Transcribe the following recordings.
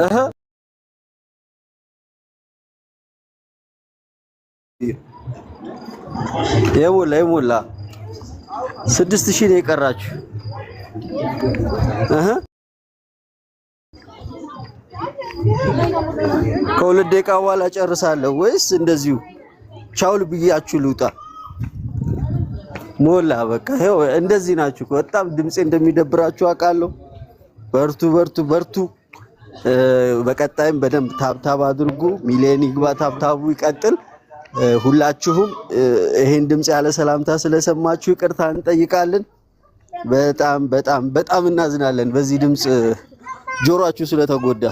اها يمولا 6000 ነው የቀራችሁ እህ ከሁለት ደቂቃ በኋላ ጨርሳለሁ ወይስ እንደዚሁ ቻውል ብያችሁ ልውጣ ሞላ በቃ ይሄው እንደዚህ ናችሁ በጣም ድምጼ እንደሚደብራችሁ አውቃለሁ በርቱ በርቱ በርቱ በቀጣይም በደንብ ታብታብ አድርጉ ሚሊዮን ይግባ ታብታቡ ይቀጥል ሁላችሁም ይሄን ድምጽ ያለ ሰላምታ ስለሰማችሁ ይቅርታ እንጠይቃለን በጣም በጣም በጣም እናዝናለን በዚህ ድምጽ ጆሮአችሁ ስለተጎዳ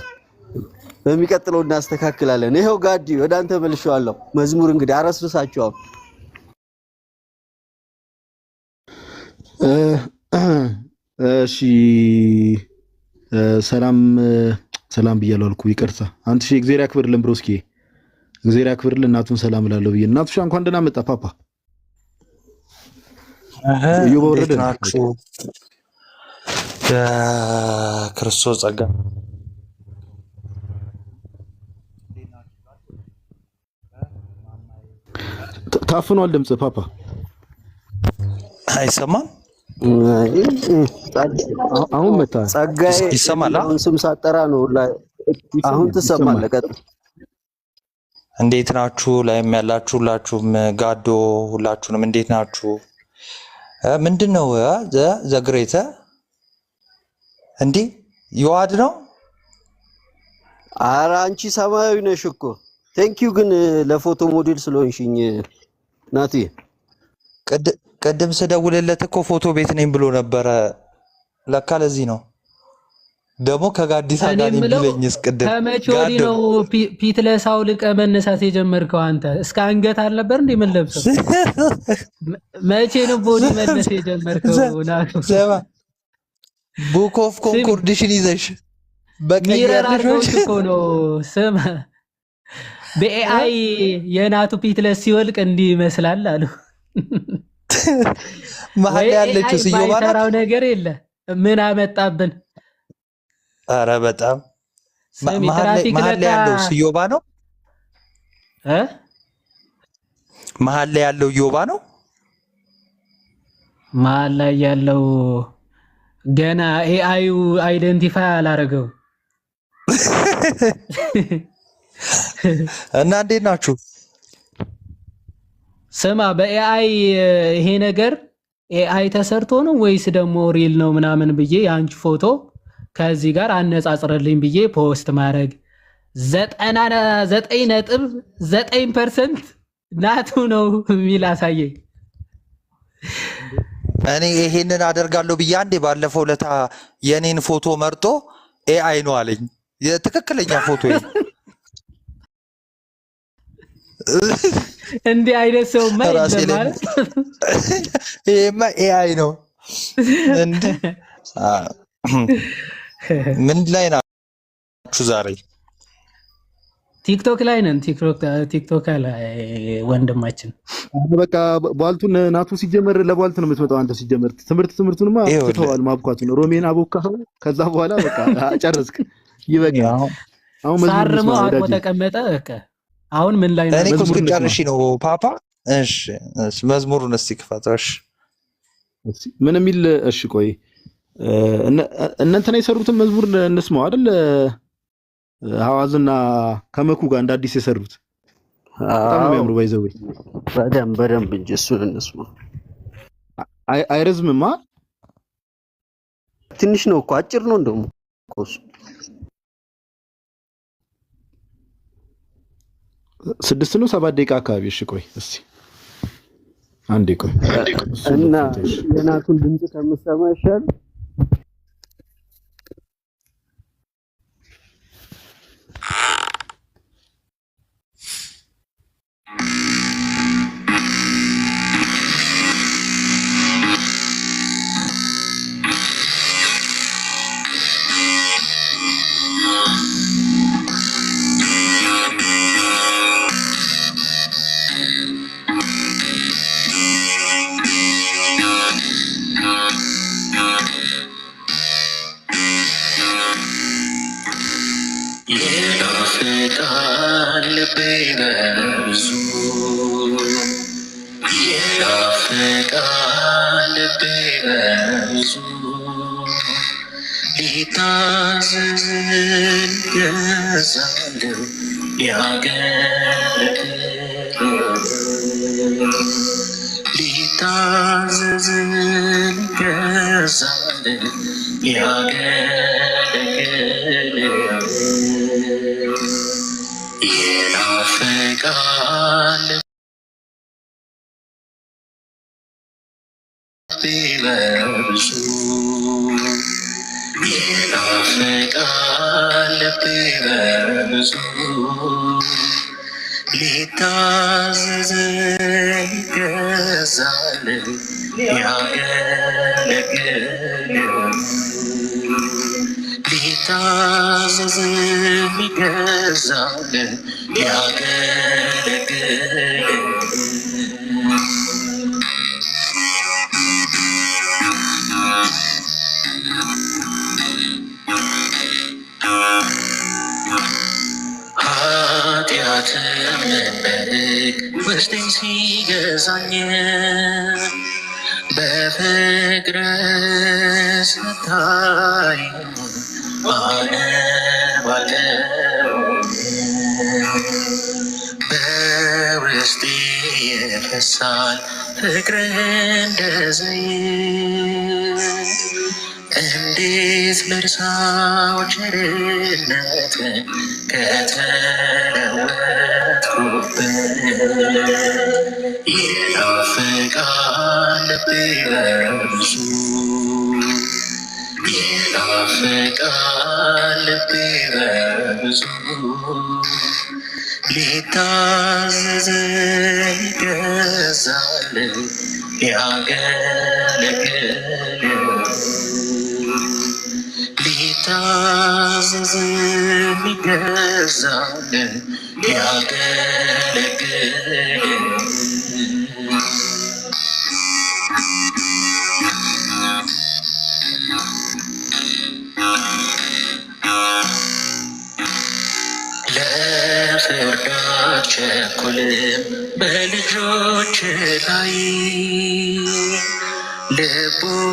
በሚቀጥለው እናስተካክላለን ይሄው ጋዲ ወዳንተ መልሼዋለሁ መዝሙር እንግዲህ አረስርሳችሁ እሺ ሰላም ብያለሁ አልኩ ይቅርታ አንተ ሺ እግዚአብሔር ያክብርልን ብሮስኪ እግዚአብሔር ያክብርልን እናቱን ሰላም እላለሁ ብዬ እናቱሽ እንኳን ደህና መጣ ፓፓ ይወረደናችሁ ክርስቶስ ጸጋ ታፍኗል ድምጽ ፓፓ አይሰማም አሁን መጣ ጸጋዬ ይሰማል አሁን ስም ሳጠራ ነው አሁን ተሰማለ ቀጥ እንዴት ናችሁ ላይም ያላችሁ ሁላችሁም ጋዶ ሁላችሁንም እንዴት ናችሁ ምንድነው ዘግሬተ እንዴ ይዋድ ነው ኧረ አንቺ ሰማያዊ ነሽ እኮ ቴንኪው ግን ለፎቶ ሞዴል ስለሆንሽኝ ናቲ ቀደም ስደውልለት እኮ ፎቶ ቤት ነኝ ብሎ ነበር ለካ ለዚህ ነው ደግሞ ከጋዲሳ ጋር ይብለኝስ ቀደም ከመቼ ወዲህ ነው ፒት ለሳውል ቀመነሳት የጀመርከው አንተ እስከ አንገት አልነበር እንዴ ምን ለብሰው መቼ ነው ቦዲ መነሳት የጀመርከው ናቱ ሰባ ቡክ ኦፍ ኮንኮርዲሽን ይዘሽ በቀያለሽ እኮ ነው ስማ በኤአይ የናቱ ፒት ለሲወልቅ እንዲህ ይመስላል አሉ መሀል ያለችው ሲዮባ ነው ነገር የለ ምን አመጣብን አረ በጣም መሀል ያለው ሲዮባ ነው መሀል ያለው ዮባ ነው መሀል ያለው ገና ኤአዩ አይደንቲፋይ አላረገው እና እንዴት ናችሁ ስማ በኤአይ ይሄ ነገር ኤአይ ተሰርቶ ነው ወይስ ደግሞ ሪል ነው ምናምን ብዬ አንቺ ፎቶ ከዚህ ጋር አነጻጽረልኝ ብዬ ፖስት ማድረግ 99.9% ናቱ ነው የሚል አሳየኝ እኔ ይሄንን አደርጋለሁ ብዬ አንዴ ባለፈው ለታ የኔን ፎቶ መርጦ ኤአይ ነው አለኝ የትክክለኛ ፎቶ እንዴ አይነት ሰው ማለት ይሄማ ኤአይ ነው እንዴ ምን ላይ ናችሁ ዛሬ ቲክቶክ ላይ ነን ቲክቶክ ላይ ወንድማችን በቃ ቧልቱን ናቱ ሲጀመር ለቧልቱ ነው የምትመጣው አንተ ሲጀመር ትምህርቱንማ ተተዋል ማብኳቱን ሮሜን አቦካው ከዛ በኋላ በቃ ጨረስክ ይበቃ አሁን ሳርመው አቆ ተቀመጠ በቃ አሁን ምን ላይ ነው እኔ ኩስኩ ጨርሺ ነው ፓፓ እሺ መዝሙሩን እስቲ ክፈታሽ ምን የሚል እሺ ቆይ እናንተና የሰሩትን መዝሙር እንስማው አይደል ሐዋዝና ከመኩ ጋር እንደ አዲስ የሰሩት በጣም ነው የሚያምሩ ባይዘው በደንብ እንጂ እሱን እንስማው አይረዝምማ ትንሽ ነው እኮ አጭር ነው እንደውም ኮስ 6 ነው 7 ደቂቃ አካባቢ እሺ ቆይ እስቲ አንዴ ቆይ እና የናቱን ድምጽ ከምሰማ ይሻል ይናፍቃል ልቤ በብዙ ይናፍቃል ልቤ በብዙ ሊታዘዝን ገዛለው ሊያገለግል ሊታዘዝን ገዛለው ሊያገለግል ይናፍቃል ልቤ በብዙ ይናፍቃል ልቤ በብዙ ሊታዘዝን ይገዛል ሊያገለግል ሊታዘዝን ይገዛል ሊያገለግል ኃጢአትን መመልክ ውስጤን ሲገዛኝ በፍቅር ስታይ አነባለው በውስጤ ይፈሳል ፍቅር እንደ ዘይት እንዴት ልርሳው ቸርነትን ከተለወጥኩበት ይናፍቃል ልቤ በብዙ ይናፍቃል ልቤ በብዙ ሊታዘዝን ይገዛል ሊያገለግል ሊታዘዝን ይገዛል ሊያገለግል ለፍርድ አትቸኩልም በልጆች ላይ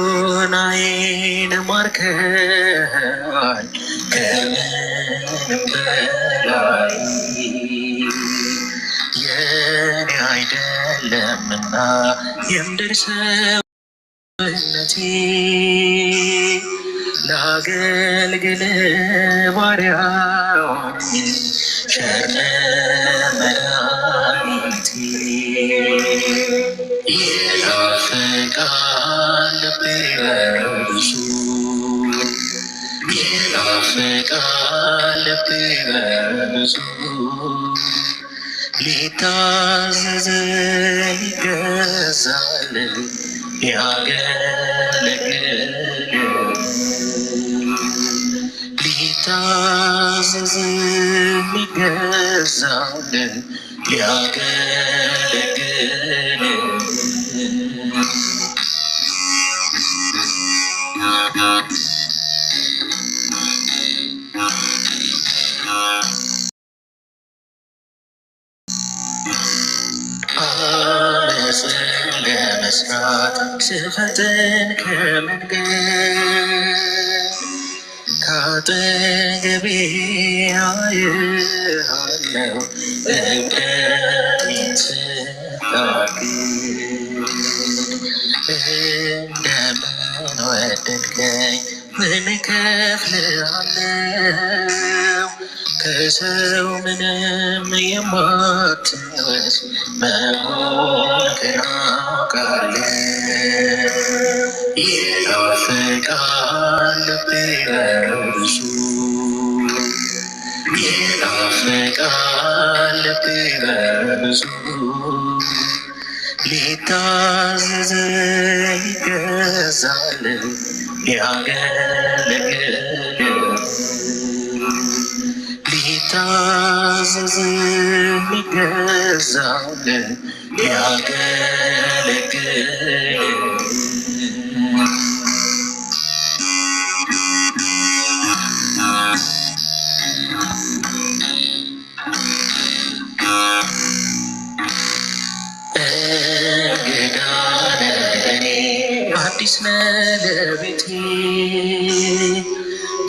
ልቡናዬን ማርከሃል ከምንም በላይ የኔ አይደለምና የምድር ሰውነቴ ላገልግል ባሪያዎች ቸር መድኃኒቴ ይናፍቃል ልቤ በብዙ ይናፍቃል ልቤ በብዙ ሊታዘዝን ይገዛል ሊያገለግል ሊታዘዝን ይገዛል ሊያገለግል አመፅን ለመስራት ስፈትን ከመንገድ ካጠገቤ አየሃለው እብደቴን ስታግድ እንደምን ወደድከኝ ምን እከፍልሃለው ከሰው ምንም የማትወስድ መሆንህን አውቃለሁ። ይናፍቃል ልቤ በብዙ ይናፍቃል ልቤ በብዙ ሊታዘዝህ ይገዛል ሊያገለግል ሊታዘዝህ ይገዛል ሊያገለግል አዲስ ለቤቴ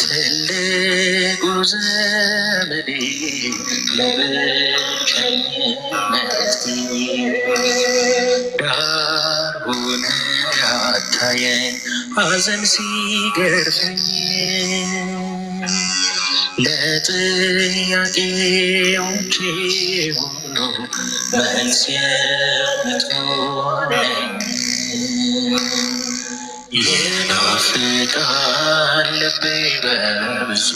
ትልቁ ዘመዴ ለብቸኝነቴ ዳር ሆነ አታየኝ ሐዘን ሲገርፈኝ ለጥያቄዎቼ ሁሉ መልስ የምትሆነኝ ይናፍቃል ልቤ በብዙ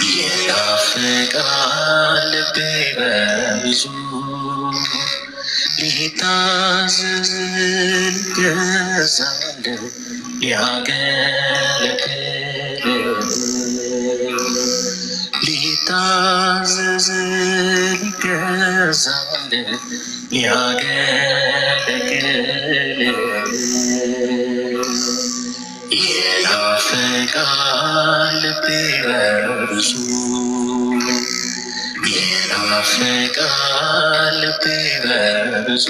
ይናፍቃል ልቤ በብዙ ሊታዘዝ ሊገዛል ሊያገለግል ሊታዘዝ ሊገዛል ሊያገለግል ይናፍቃል ልቤ በብዙ ይናፍቃል ልቤ በብዙ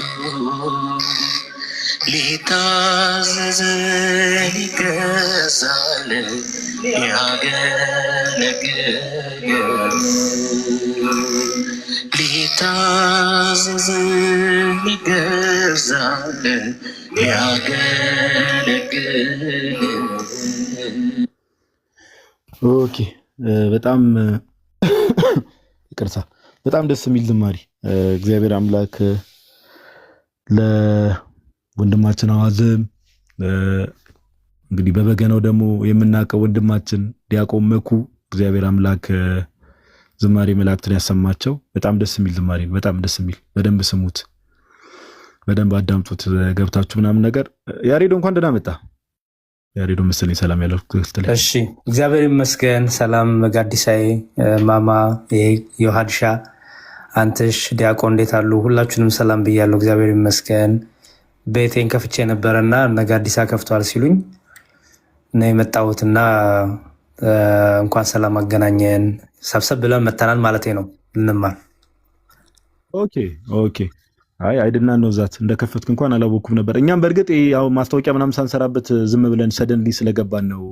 ሊታዘዝ ሊገዛል ሊያገለግል ሊታዘዝ ሊገዛል ሊያገለግል። ኦኬ በጣም ይቅርታ፣ በጣም ደስ የሚል ዝማሬ። እግዚአብሔር አምላክ ለወንድማችን አዋዝም እንግዲህ በበገናው ደግሞ የምናውቀው ወንድማችን ዲያቆን መኩ እግዚአብሔር አምላክ ዝማሬ መላእክትን ያሰማቸው። በጣም ደስ የሚል ዝማሬ፣ በጣም ደስ የሚል። በደንብ ስሙት፣ በደንብ አዳምጡት ገብታችሁ ምናምን ነገር። ያሬዶ እንኳን ደህና መጣ። ያሬዶ መሰለኝ ሰላም ያለው ክፍት ላይ። እሺ እግዚአብሔር ይመስገን። ሰላም ጋዲሳይ፣ ማማ ዮሐድሻ፣ አንተሽ ዲያቆን እንዴት አሉ? ሁላችሁንም ሰላም ብያለሁ። እግዚአብሔር ይመስገን። ቤቴን ከፍቼ ነበረና እነ ጋዲሳ ከፍተዋል ሲሉኝ እና የመጣሁትና እንኳን ሰላም አገናኘን። ሰብሰብ ብለን መተናል ማለት ነው ልንማር። ኦኬ ኦኬ። አይ አይድና ነው ዛት እንደከፈትክ እንኳን አላወኩም ነበር። እኛም በእርግጥ ያው ማስታወቂያ ምናምን ሳንሰራበት ዝም ብለን ሰደንሊ ስለገባን ነው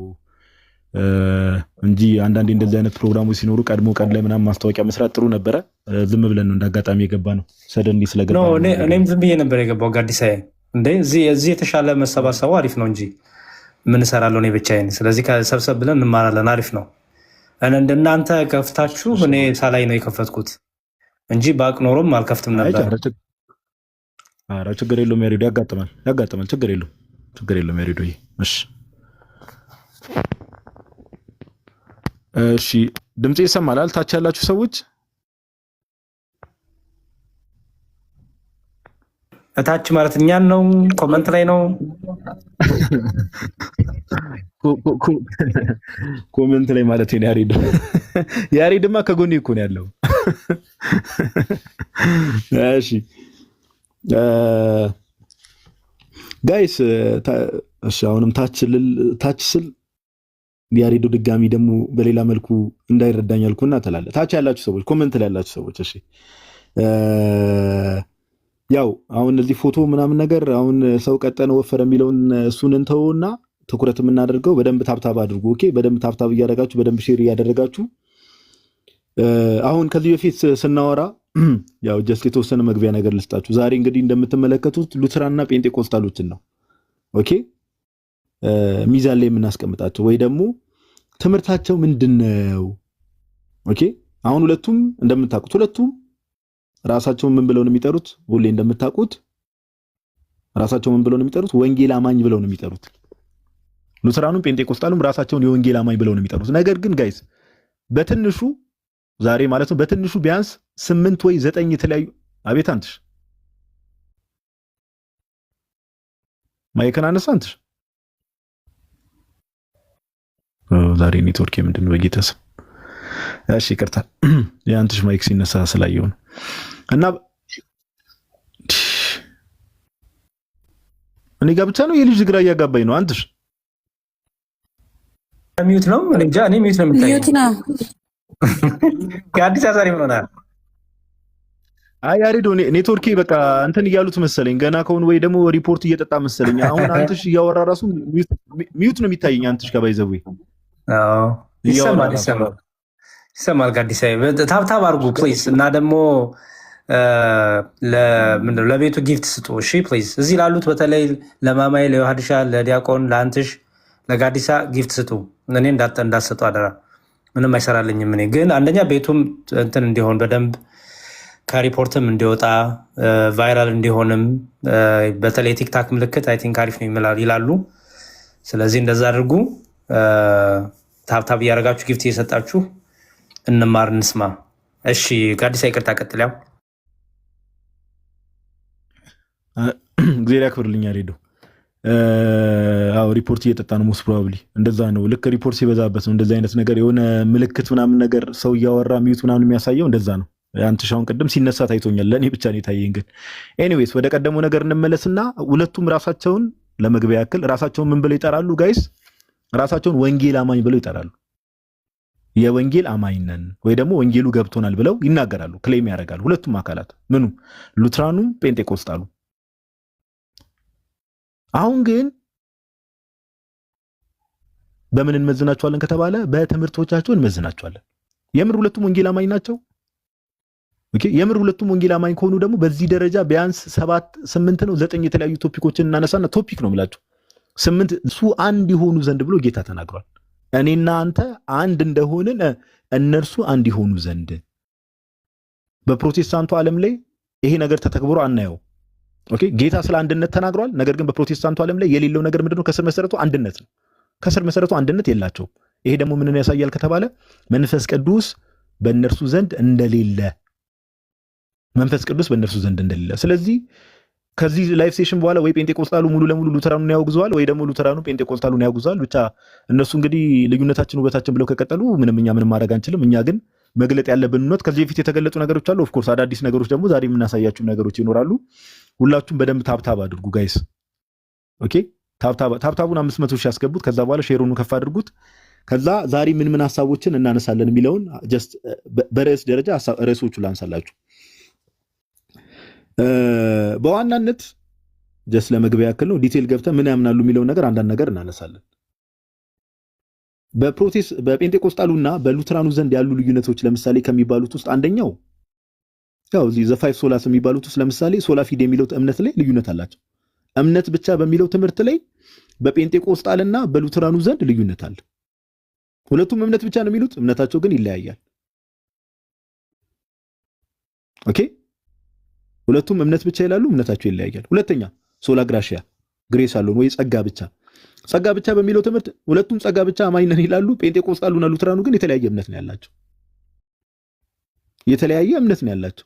እንጂ አንዳንዴ እንደዚህ አይነት ፕሮግራሞች ሲኖሩ ቀድሞ ቀን ላይ ምናምን ማስታወቂያ መስራት ጥሩ ነበረ። ዝም ብለን ነው እንዳጋጣሚ የገባ ነው፣ ሰደንሊ ስለገባ ነው። እኔም ዝም ብዬ ነበር የገባው። ጋዲሳዬ እንዴ እዚህ የተሻለ መሰባሰቡ አሪፍ ነው እንጂ ምን እሰራለሁ እኔ ብቻዬን። ስለዚህ ሰብሰብ ብለን እንማራለን። አሪፍ ነው። እንደናንተ ከፍታችሁ እኔ ሳላይ ነው የከፈትኩት እንጂ ባቅ ኖሮም አልከፍትም ነበር። ኧረ ችግር የለውም ያሬዶ፣ ያጋጥማል። ችግር የለውም ያሬዶ። እሺ እሺ፣ ድምጽ ይሰማል? ታች ያላችሁ ሰዎች እታች ማለት እኛን ነው። ኮመንት ላይ ነው። ኮመንት ላይ ማለት ነው። ያሬድማ ከጎኔ እኮ ነው ያለው። እሺ ጋይስ፣ እሺ አሁንም ታች ስል ያሬዶ ድጋሚ ደግሞ በሌላ መልኩ እንዳይረዳኝ አልኩና ተላለ። ታች ያላችሁ ሰዎች፣ ኮመንት ላይ ያላችሁ ሰዎች እሺ ያው አሁን እዚህ ፎቶ ምናምን ነገር አሁን ሰው ቀጠነ ወፈረ የሚለውን እሱን እንተውና ትኩረት የምናደርገው በደንብ ታብታብ አድርጉ። ኦኬ፣ በደንብ ታብታብ እያደረጋችሁ በደንብ ሼር እያደረጋችሁ አሁን ከዚህ በፊት ስናወራ ያው ጀስት የተወሰነ መግቢያ ነገር ልስጣችሁ። ዛሬ እንግዲህ እንደምትመለከቱት ሉትራንና ጴንጤቆስታሎችን ነው ኦኬ ሚዛን ላይ የምናስቀምጣቸው ወይ ደግሞ ትምህርታቸው ምንድነው? ኦኬ አሁን ሁለቱም እንደምታውቁት ሁለቱም ራሳቸውን ምን ብለው ነው የሚጠሩት? ሁሌ እንደምታውቁት ራሳቸውን ምን ብለው ነው የሚጠሩት? ወንጌል አማኝ ብለው ነው የሚጠሩት። ሉትራኑም ጴንጤቆስጣሉም ራሳቸውን የወንጌል አማኝ ብለው ነው የሚጠሩት። ነገር ግን ጋይስ በትንሹ ዛሬ ማለት ነው በትንሹ ቢያንስ 8 ወይ 9 የተለያዩ አቤት አንተሽ ማይከን አነሳ አንተሽ ዛሬ ኔትወርክ ምንድነው በጌታስ? እሺ ይቅርታ የአንተሽ ማይክ ሲነሳ ስላየው ነው። እና እኔ ጋር ብቻ ነው የልጅ ግራ እያጋባኝ ነው። አንተሽ ሚዩት ነው እንጃ። እኔ ሚዩት ነው የምታየው። ሚዩት ነው። ከአዲስ አዛሪ ምን ሆናል? አይ ያሬዶ ኔትወርኬ በቃ እንትን እያሉት መሰለኝ ገና ከሆነ ወይ ደግሞ ሪፖርት እየጠጣ መሰለኝ። አሁን አንተሽ እያወራ ራሱ ሚዩት ነው የሚታየኝ። አንተሽ ከባይዘው ይሰማል። ጋዲሳይ ታብታብ አድርጉ ፕሊዝ። እና ደግሞ ለቤቱ ጊፍት ስጡ እሺ ፕሊዝ። እዚህ ላሉት በተለይ ለማማይ፣ ለዮሐድሻ፣ ለዲያቆን፣ ለአንትሽ፣ ለጋዲሳ ጊፍት ስጡ። እኔ እንዳትሰጡ አደራ። ምንም አይሰራልኝም። እኔ ግን አንደኛ ቤቱም እንትን እንዲሆን በደንብ ከሪፖርትም እንዲወጣ ቫይራል እንዲሆንም በተለይ ቲክታክ ምልክት አይ ቲንክ አሪፍ ነው ይላሉ። ስለዚህ እንደዛ አድርጉ። ታብታብ እያደረጋችሁ ጊፍት እየሰጣችሁ እንማር እንስማ። እሺ ጋዲሳ ይቅርታ ቀጥል። ያው እግዚአብሔር ያክብርልኝ ያሬዶ። አዎ ሪፖርት እየጠጣ ነው ሞስት ፕሮባብሊ እንደዛ ነው። ልክ ሪፖርት ሲበዛበት ነው እንደዛ አይነት ነገር የሆነ ምልክት ምናምን ነገር ሰው እያወራ ሚዩት ምናምን የሚያሳየው እንደዛ ነው። አንተ ሻውን ቅድም ሲነሳ ታይቶኛል። ለእኔ ብቻ ነው የታየኝ። ግን ኤኒዌይስ ወደ ቀደሙ ነገር እንመለስና ሁለቱም ራሳቸውን ለመግቢያ ያክል ራሳቸውን ምን ብለው ይጠራሉ ጋይስ? ራሳቸውን ወንጌል አማኝ ብለው ይጠራሉ። የወንጌል አማኝ ነን ወይ ደግሞ ወንጌሉ ገብቶናል ብለው ይናገራሉ፣ ክሌም ያደርጋሉ። ሁለቱም አካላት ምኑ ሉትራኑም ጴንጤቆስጣሉ። አሁን ግን በምን እንመዝናቸዋለን ከተባለ በትምህርቶቻቸው እንመዝናቸዋለን። የምር ሁለቱም ወንጌል አማኝ ናቸው? ኦኬ የምር ሁለቱም ወንጌል አማኝ ከሆኑ ደግሞ በዚህ ደረጃ ቢያንስ 7 8 ነው 9 የተለያዩ ቶፒኮችን እናነሳና ቶፒክ ነው የምላችሁ 8 እሱ አንድ ይሆኑ ዘንድ ብሎ ጌታ ተናግሯል። እኔና አንተ አንድ እንደሆንን እነርሱ አንድ ይሆኑ ዘንድ። በፕሮቴስታንቱ ዓለም ላይ ይሄ ነገር ተተግብሮ አናየው። ኦኬ ጌታ ስለ አንድነት ተናግሯል። ነገር ግን በፕሮቴስታንቱ ዓለም ላይ የሌለው ነገር ምንድነው? ከስር መሰረቱ አንድነት ነው። ከስር መሰረቱ አንድነት የላቸውም። ይሄ ደግሞ ምንን ያሳያል ከተባለ መንፈስ ቅዱስ በእነርሱ ዘንድ እንደሌለ፣ መንፈስ ቅዱስ በእነርሱ ዘንድ እንደሌለ። ስለዚህ ከዚህ ላይፍ ሴሽን በኋላ ወይ ጴንጤቆስጣሉ ሙሉ ለሙሉ ሉተራኑን ያወግዘዋል ወይ ደግሞ ሉተራኑ ጴንጤቆስጣሉን ያወግዘዋል። ብቻ እነሱ እንግዲህ ልዩነታችን ውበታችን ብለው ከቀጠሉ እኛ ምንም ማድረግ አንችልም። እኛ ግን መግለጥ ያለብን እውነት ከዚህ በፊት የተገለጹ ነገሮች አሉ። ኦፍ ኮርስ አዳዲስ ነገሮች ደግሞ ዛሬ የምናሳያችሁ ነገሮች ይኖራሉ። ሁላችሁም በደንብ ታብታብ አድርጉ ጋይስ። ኦኬ ታብታቡን 500 ሺህ ያስገቡት። ከዛ በኋላ ሼሩን ከፍ አድርጉት። ከዛ ዛሬ ምን ሐሳቦችን እናነሳለን የሚለውን ጀስት በርዕስ ደረጃ ርዕሶቹ ላንሳላችሁ። በዋናነት ጀስት ለመግቢያ ያክል ነው። ዲቴል ገብተን ምን ያምናሉ የሚለውን ነገር አንዳንድ ነገር እናነሳለን። በጴንጤቆስጣሉና በሉትራኑ ዘንድ ያሉ ልዩነቶች ለምሳሌ ከሚባሉት ውስጥ አንደኛው ያው እዚህ ዘ5 ሶላስ የሚባሉት ውስጥ ለምሳሌ ሶላ ፊድ የሚለው እምነት ላይ ልዩነት አላቸው። እምነት ብቻ በሚለው ትምህርት ላይ በጴንጤቆስጣልና በሉትራኑ ዘንድ ልዩነት አለ። ሁለቱም እምነት ብቻ ነው የሚሉት፣ እምነታቸው ግን ይለያያል። ኦኬ ሁለቱም እምነት ብቻ ይላሉ፣ እምነታቸው ይለያያል። ሁለተኛ ሶላ ግራሺያ ግሬስ አለን ወይ ጸጋ ብቻ በሚለው ትምህርት ሁለቱም ጸጋ ብቻ አማኝ ነን ይላሉ። ጴንጤቆስጣሉና ሉትራኑ ግን የተለያየ እምነት ነው ያላቸው።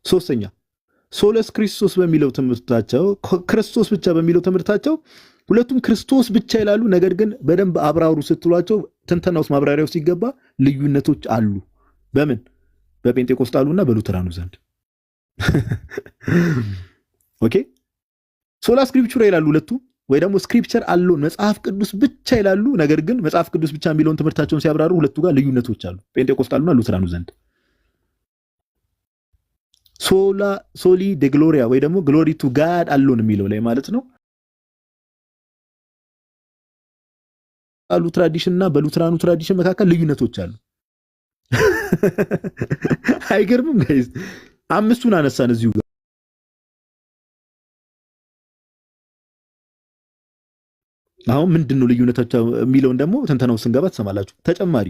ሶስተኛ ሶለስ ክርስቶስ በሚለው ትምህርታቸው ክርስቶስ ብቻ በሚለው ትምህርታቸው ሁለቱም ክርስቶስ ብቻ ይላሉ። ነገር ግን በደንብ አብራሩ ስትሏቸው ትንተና ውስጥ ማብራሪያ ውስጥ ሲገባ ልዩነቶች አሉ። በምን በጴንጤቆስጣሉና በሉትራኑ ዘንድ ኦኬ ሶላ ስክሪፕቸር ይላሉ ሁለቱ፣ ወይ ደግሞ ስክሪፕቸር አለው መጽሐፍ ቅዱስ ብቻ ይላሉ። ነገር ግን መጽሐፍ ቅዱስ ብቻ የሚለውን ትምህርታቸውን ሲያብራሩ ሁለቱ ጋር ልዩነቶች አሉ ጴንጤቆስጣሉና ሉትራኑ ዘንድ። ሶሊ ደ ግሎሪያ ወይ ደግሞ ግሎሪ ቱ ጋድ አሎን የሚለው ላይ ማለት ነው አሉ ትራዲሽን እና በሉትራኑ ትራዲሽን መካከል ልዩነቶች አሉ። አይገርምም ጋይስ? አምስቱን አነሳን እዚሁ ጋር። አሁን ምንድነው ልዩነታቸው የሚለውን ደግሞ ተንተናው ስንገባ ትሰማላችሁ። ተጨማሪ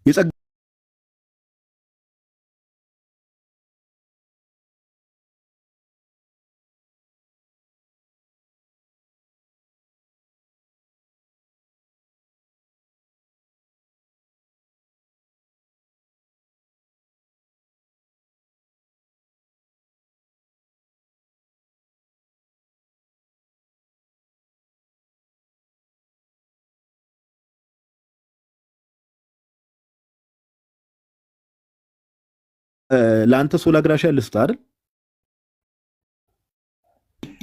የጸጋ ለአንተ ሶላ ግራሺያ ልስጥ አይደል?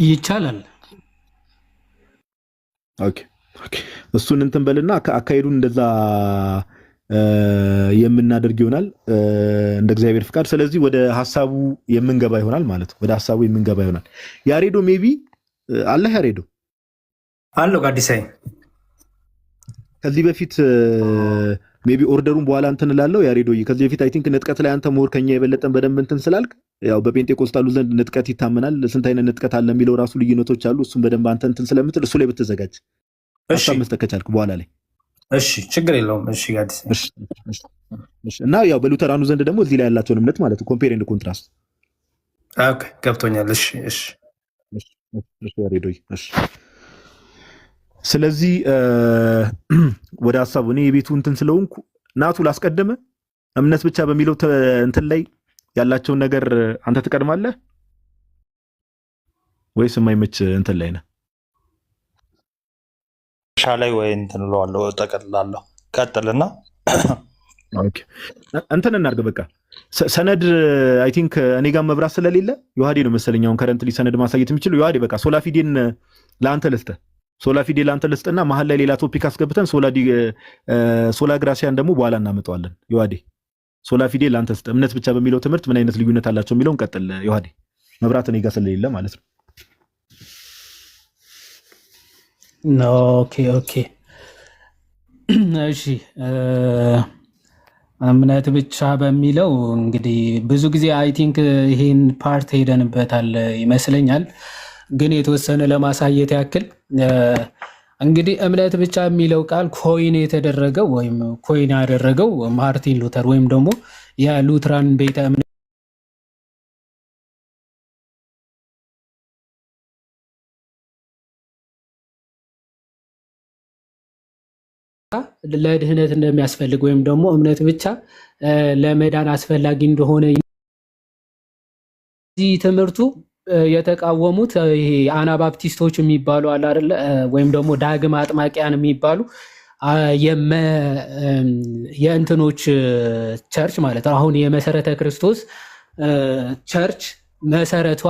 ይቻላል። ኦኬ እሱን እንትን በልና አካሄዱን እንደዛ የምናደርግ ይሆናል እንደ እግዚአብሔር ፍቃድ። ስለዚህ ወደ ሐሳቡ የምንገባ ይሆናል ማለት ነው። ወደ ሐሳቡ የምንገባ ይሆናል። ያሬዶ ሜቢ አለ ያሬዶ አለው ጋዲሳይ ከዚህ በፊት ሜቢ ኦርደሩን በኋላ እንትን እላለሁ። ያሬዶ ከዚህ በፊት አይ ቲንክ ንጥቀት ላይ አንተ ሞር ከኛ የበለጠን በደንብ እንትን ስላልክ ያው በጴንጤቆስታሉ ዘንድ ንጥቀት ይታመናል። ስንት አይነት ንጥቀት አለ የሚለው ራሱ ልዩነቶች አሉ። እሱም በደንብ አንተ እንትን ስለምትል እሱ ላይ ብትዘጋጅ ሐሳብ መስጠት ከቻልክ በኋላ ላይ እሺ፣ ችግር የለውም። እሺ ጋዲሳይ እና ያው በሉተራኑ ዘንድ ደግሞ እዚህ ላይ ያላቸውን እምነት ማለት ነው ኮምፔር ኤንድ ኮንትራስት። ኦኬ ገብቶኛል። እሺ እሺ እሺ ያሬዶ እሺ። ስለዚህ ወደ ሐሳቡ እኔ የቤቱ እንትን ስለሆንኩ ናቱ ላስቀደመ እምነት ብቻ በሚለው እንትን ላይ ያላቸውን ነገር አንተ ትቀድማለህ ወይስ የማይመች እንትን ላይ ነህ? ሻላይ ወይ እንትን እለዋለሁ ጠቅልላለሁ። ቀጥልና ኦኬ እንትን እናድርግ በቃ ሰነድ አይ ቲንክ እኔ ጋር መብራት ስለሌለ ዮሐዴ ነው መሰለኝ አሁን ከረንትሊ ሰነድ ማሳየት የሚችለው ዮሐዴ። በቃ ሶላፊዴን ለአንተ ልስጥህ። ሶላፊዴ ለአንተ ልስጥና መሀል ላይ ሌላ ቶፒክ አስገብተን ሶላ ግራሲያን ደግሞ በኋላ እናመጣዋለን። ዮሐዴ ሶላፊዴ ለአንተ ስጥ። እምነት ብቻ በሚለው ትምህርት ምን አይነት ልዩነት አላቸው የሚለውን ቀጥል ዮሐዴ። መብራት እኔ ጋር ስለሌለ ማለት ነው። ኦኬ ኦኬ እሺ። እምነት ብቻ በሚለው እንግዲህ ብዙ ጊዜ አይ ቲንክ ይሄን ፓርት ሄደንበታል ይመስለኛል። ግን የተወሰነ ለማሳየት ያክል እንግዲህ እምነት ብቻ የሚለው ቃል ኮይን የተደረገው ወይም ኮይን ያደረገው ማርቲን ሉተር ወይም ደግሞ የሉትራን ቤተ እምነት ለድህነት እንደሚያስፈልግ ወይም ደግሞ እምነት ብቻ ለመዳን አስፈላጊ እንደሆነ እዚህ ትምህርቱ የተቃወሙት ይሄ አናባፕቲስቶች የሚባሉ አለ አይደለ? ወይም ደግሞ ዳግም አጥማቂያን የሚባሉ የእንትኖች ቸርች ማለት ነው። አሁን የመሰረተ ክርስቶስ ቸርች መሰረቷ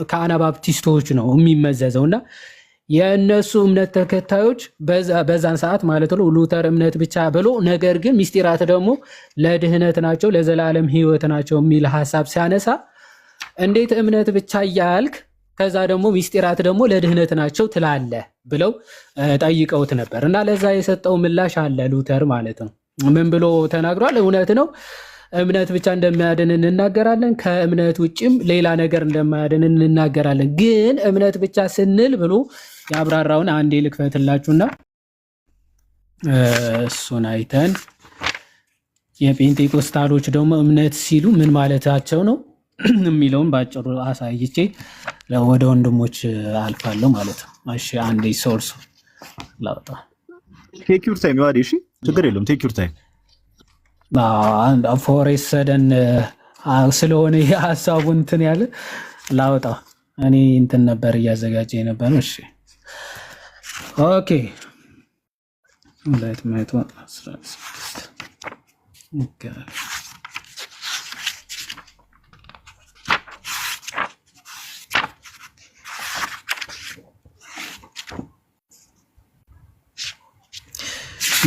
ከአናባፕቲስቶች ነው የሚመዘዘው እና የእነሱ እምነት ተከታዮች በዛን ሰዓት ማለት ነው ሉተር እምነት ብቻ ብሎ ነገር ግን ምስጢራት ደግሞ ለድህነት ናቸው ለዘላለም ሕይወት ናቸው የሚል ሀሳብ ሲያነሳ እንዴት እምነት ብቻ እያልክ ከዛ ደግሞ ምስጢራት ደግሞ ለድህነት ናቸው ትላለ ብለው ጠይቀውት ነበር እና ለዛ የሰጠው ምላሽ አለ ሉተር ማለት ነው። ምን ብሎ ተናግሯል? እውነት ነው እምነት ብቻ እንደማያድን እንናገራለን፣ ከእምነት ውጭም ሌላ ነገር እንደማያድን እንናገራለን። ግን እምነት ብቻ ስንል ብሎ ያብራራውን አንዴ ልክፈትላችሁና እሱን አይተን የጴንጤቆስታሎች ደግሞ እምነት ሲሉ ምን ማለታቸው ነው የሚለውን ባጭሩ አሳይቼ ወደ ወንድሞች አልፋለሁ ማለት ነው። እሺ አንዴ ሶርሱ ላውጣ። ቴክ ዩር ታይም ይዋዲ። እሺ ችግር የለውም። ቴክ ዩር ታይም ፎሬስ ሰደን ስለሆነ የሀሳቡን እንትን ያለ ላውጣ። እኔ እንትን ነበር እያዘጋጀ ነበር። እሺ ኦኬ 216 ኦኬ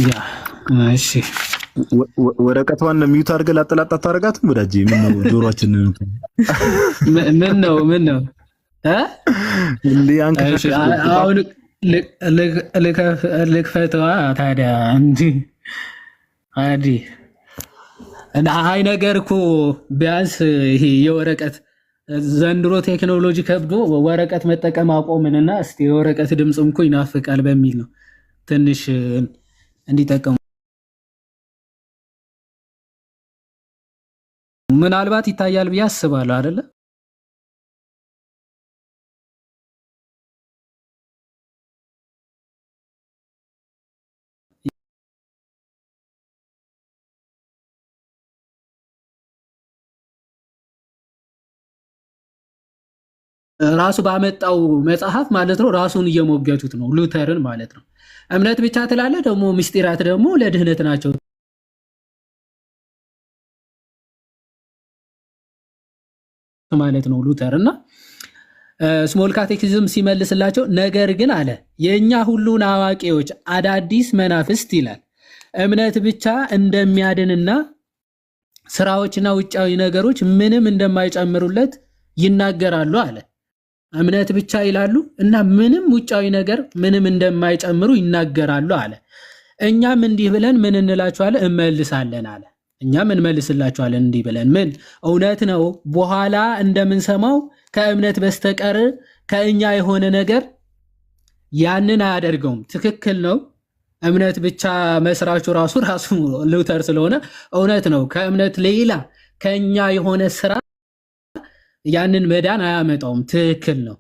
ያ እሺ ወረቀቷን ሚዩት አድርገህ ላጠላጣ ታረጋትም ወዳጄ። ምን ነው ጆሮአችን ምን ነው እሺ አሁን ልክፈተዋ ታዲያ እንጂ አዲ እና አይ ነገር እኮ ቢያንስ ይሄ የወረቀት ዘንድሮ ቴክኖሎጂ ከብዶ ወረቀት መጠቀም አቆምንና እስቲ የወረቀት ድምፅም እኮ ይናፍቃል በሚል ነው ትንሽ እንዲጠቀሙ ምናልባት ይታያል ብዬ አስባለሁ አይደለ? ራሱ ባመጣው መጽሐፍ ማለት ነው ራሱን እየሞገቱት ነው ሉተርን ማለት ነው። እምነት ብቻ ትላለ ደግሞ ምስጢራት ደግሞ ለድህነት ናቸው ማለት ነው ሉተር እና ስሞል ካቴኪዝም ሲመልስላቸው ነገር ግን አለ የኛ ሁሉን አዋቂዎች አዳዲስ መናፍስት ይላል እምነት ብቻ እንደሚያድንና ስራዎችና ውጫዊ ነገሮች ምንም እንደማይጨምሩለት ይናገራሉ አለ። እምነት ብቻ ይላሉ እና ምንም ውጫዊ ነገር ምንም እንደማይጨምሩ ይናገራሉ አለ። እኛም እንዲህ ብለን ምን እንላችኋለን? እመልሳለን አለ። እኛም እንመልስላችኋለን እንዲህ ብለን ምን እውነት ነው በኋላ እንደምንሰማው ከእምነት በስተቀር ከእኛ የሆነ ነገር ያንን አያደርገውም። ትክክል ነው። እምነት ብቻ መስራቹ ራሱ ሉተር ስለሆነ እውነት ነው። ከእምነት ሌላ ከእኛ የሆነ ስራ ያንን መዳን አያመጣውም። ትክክል ነው።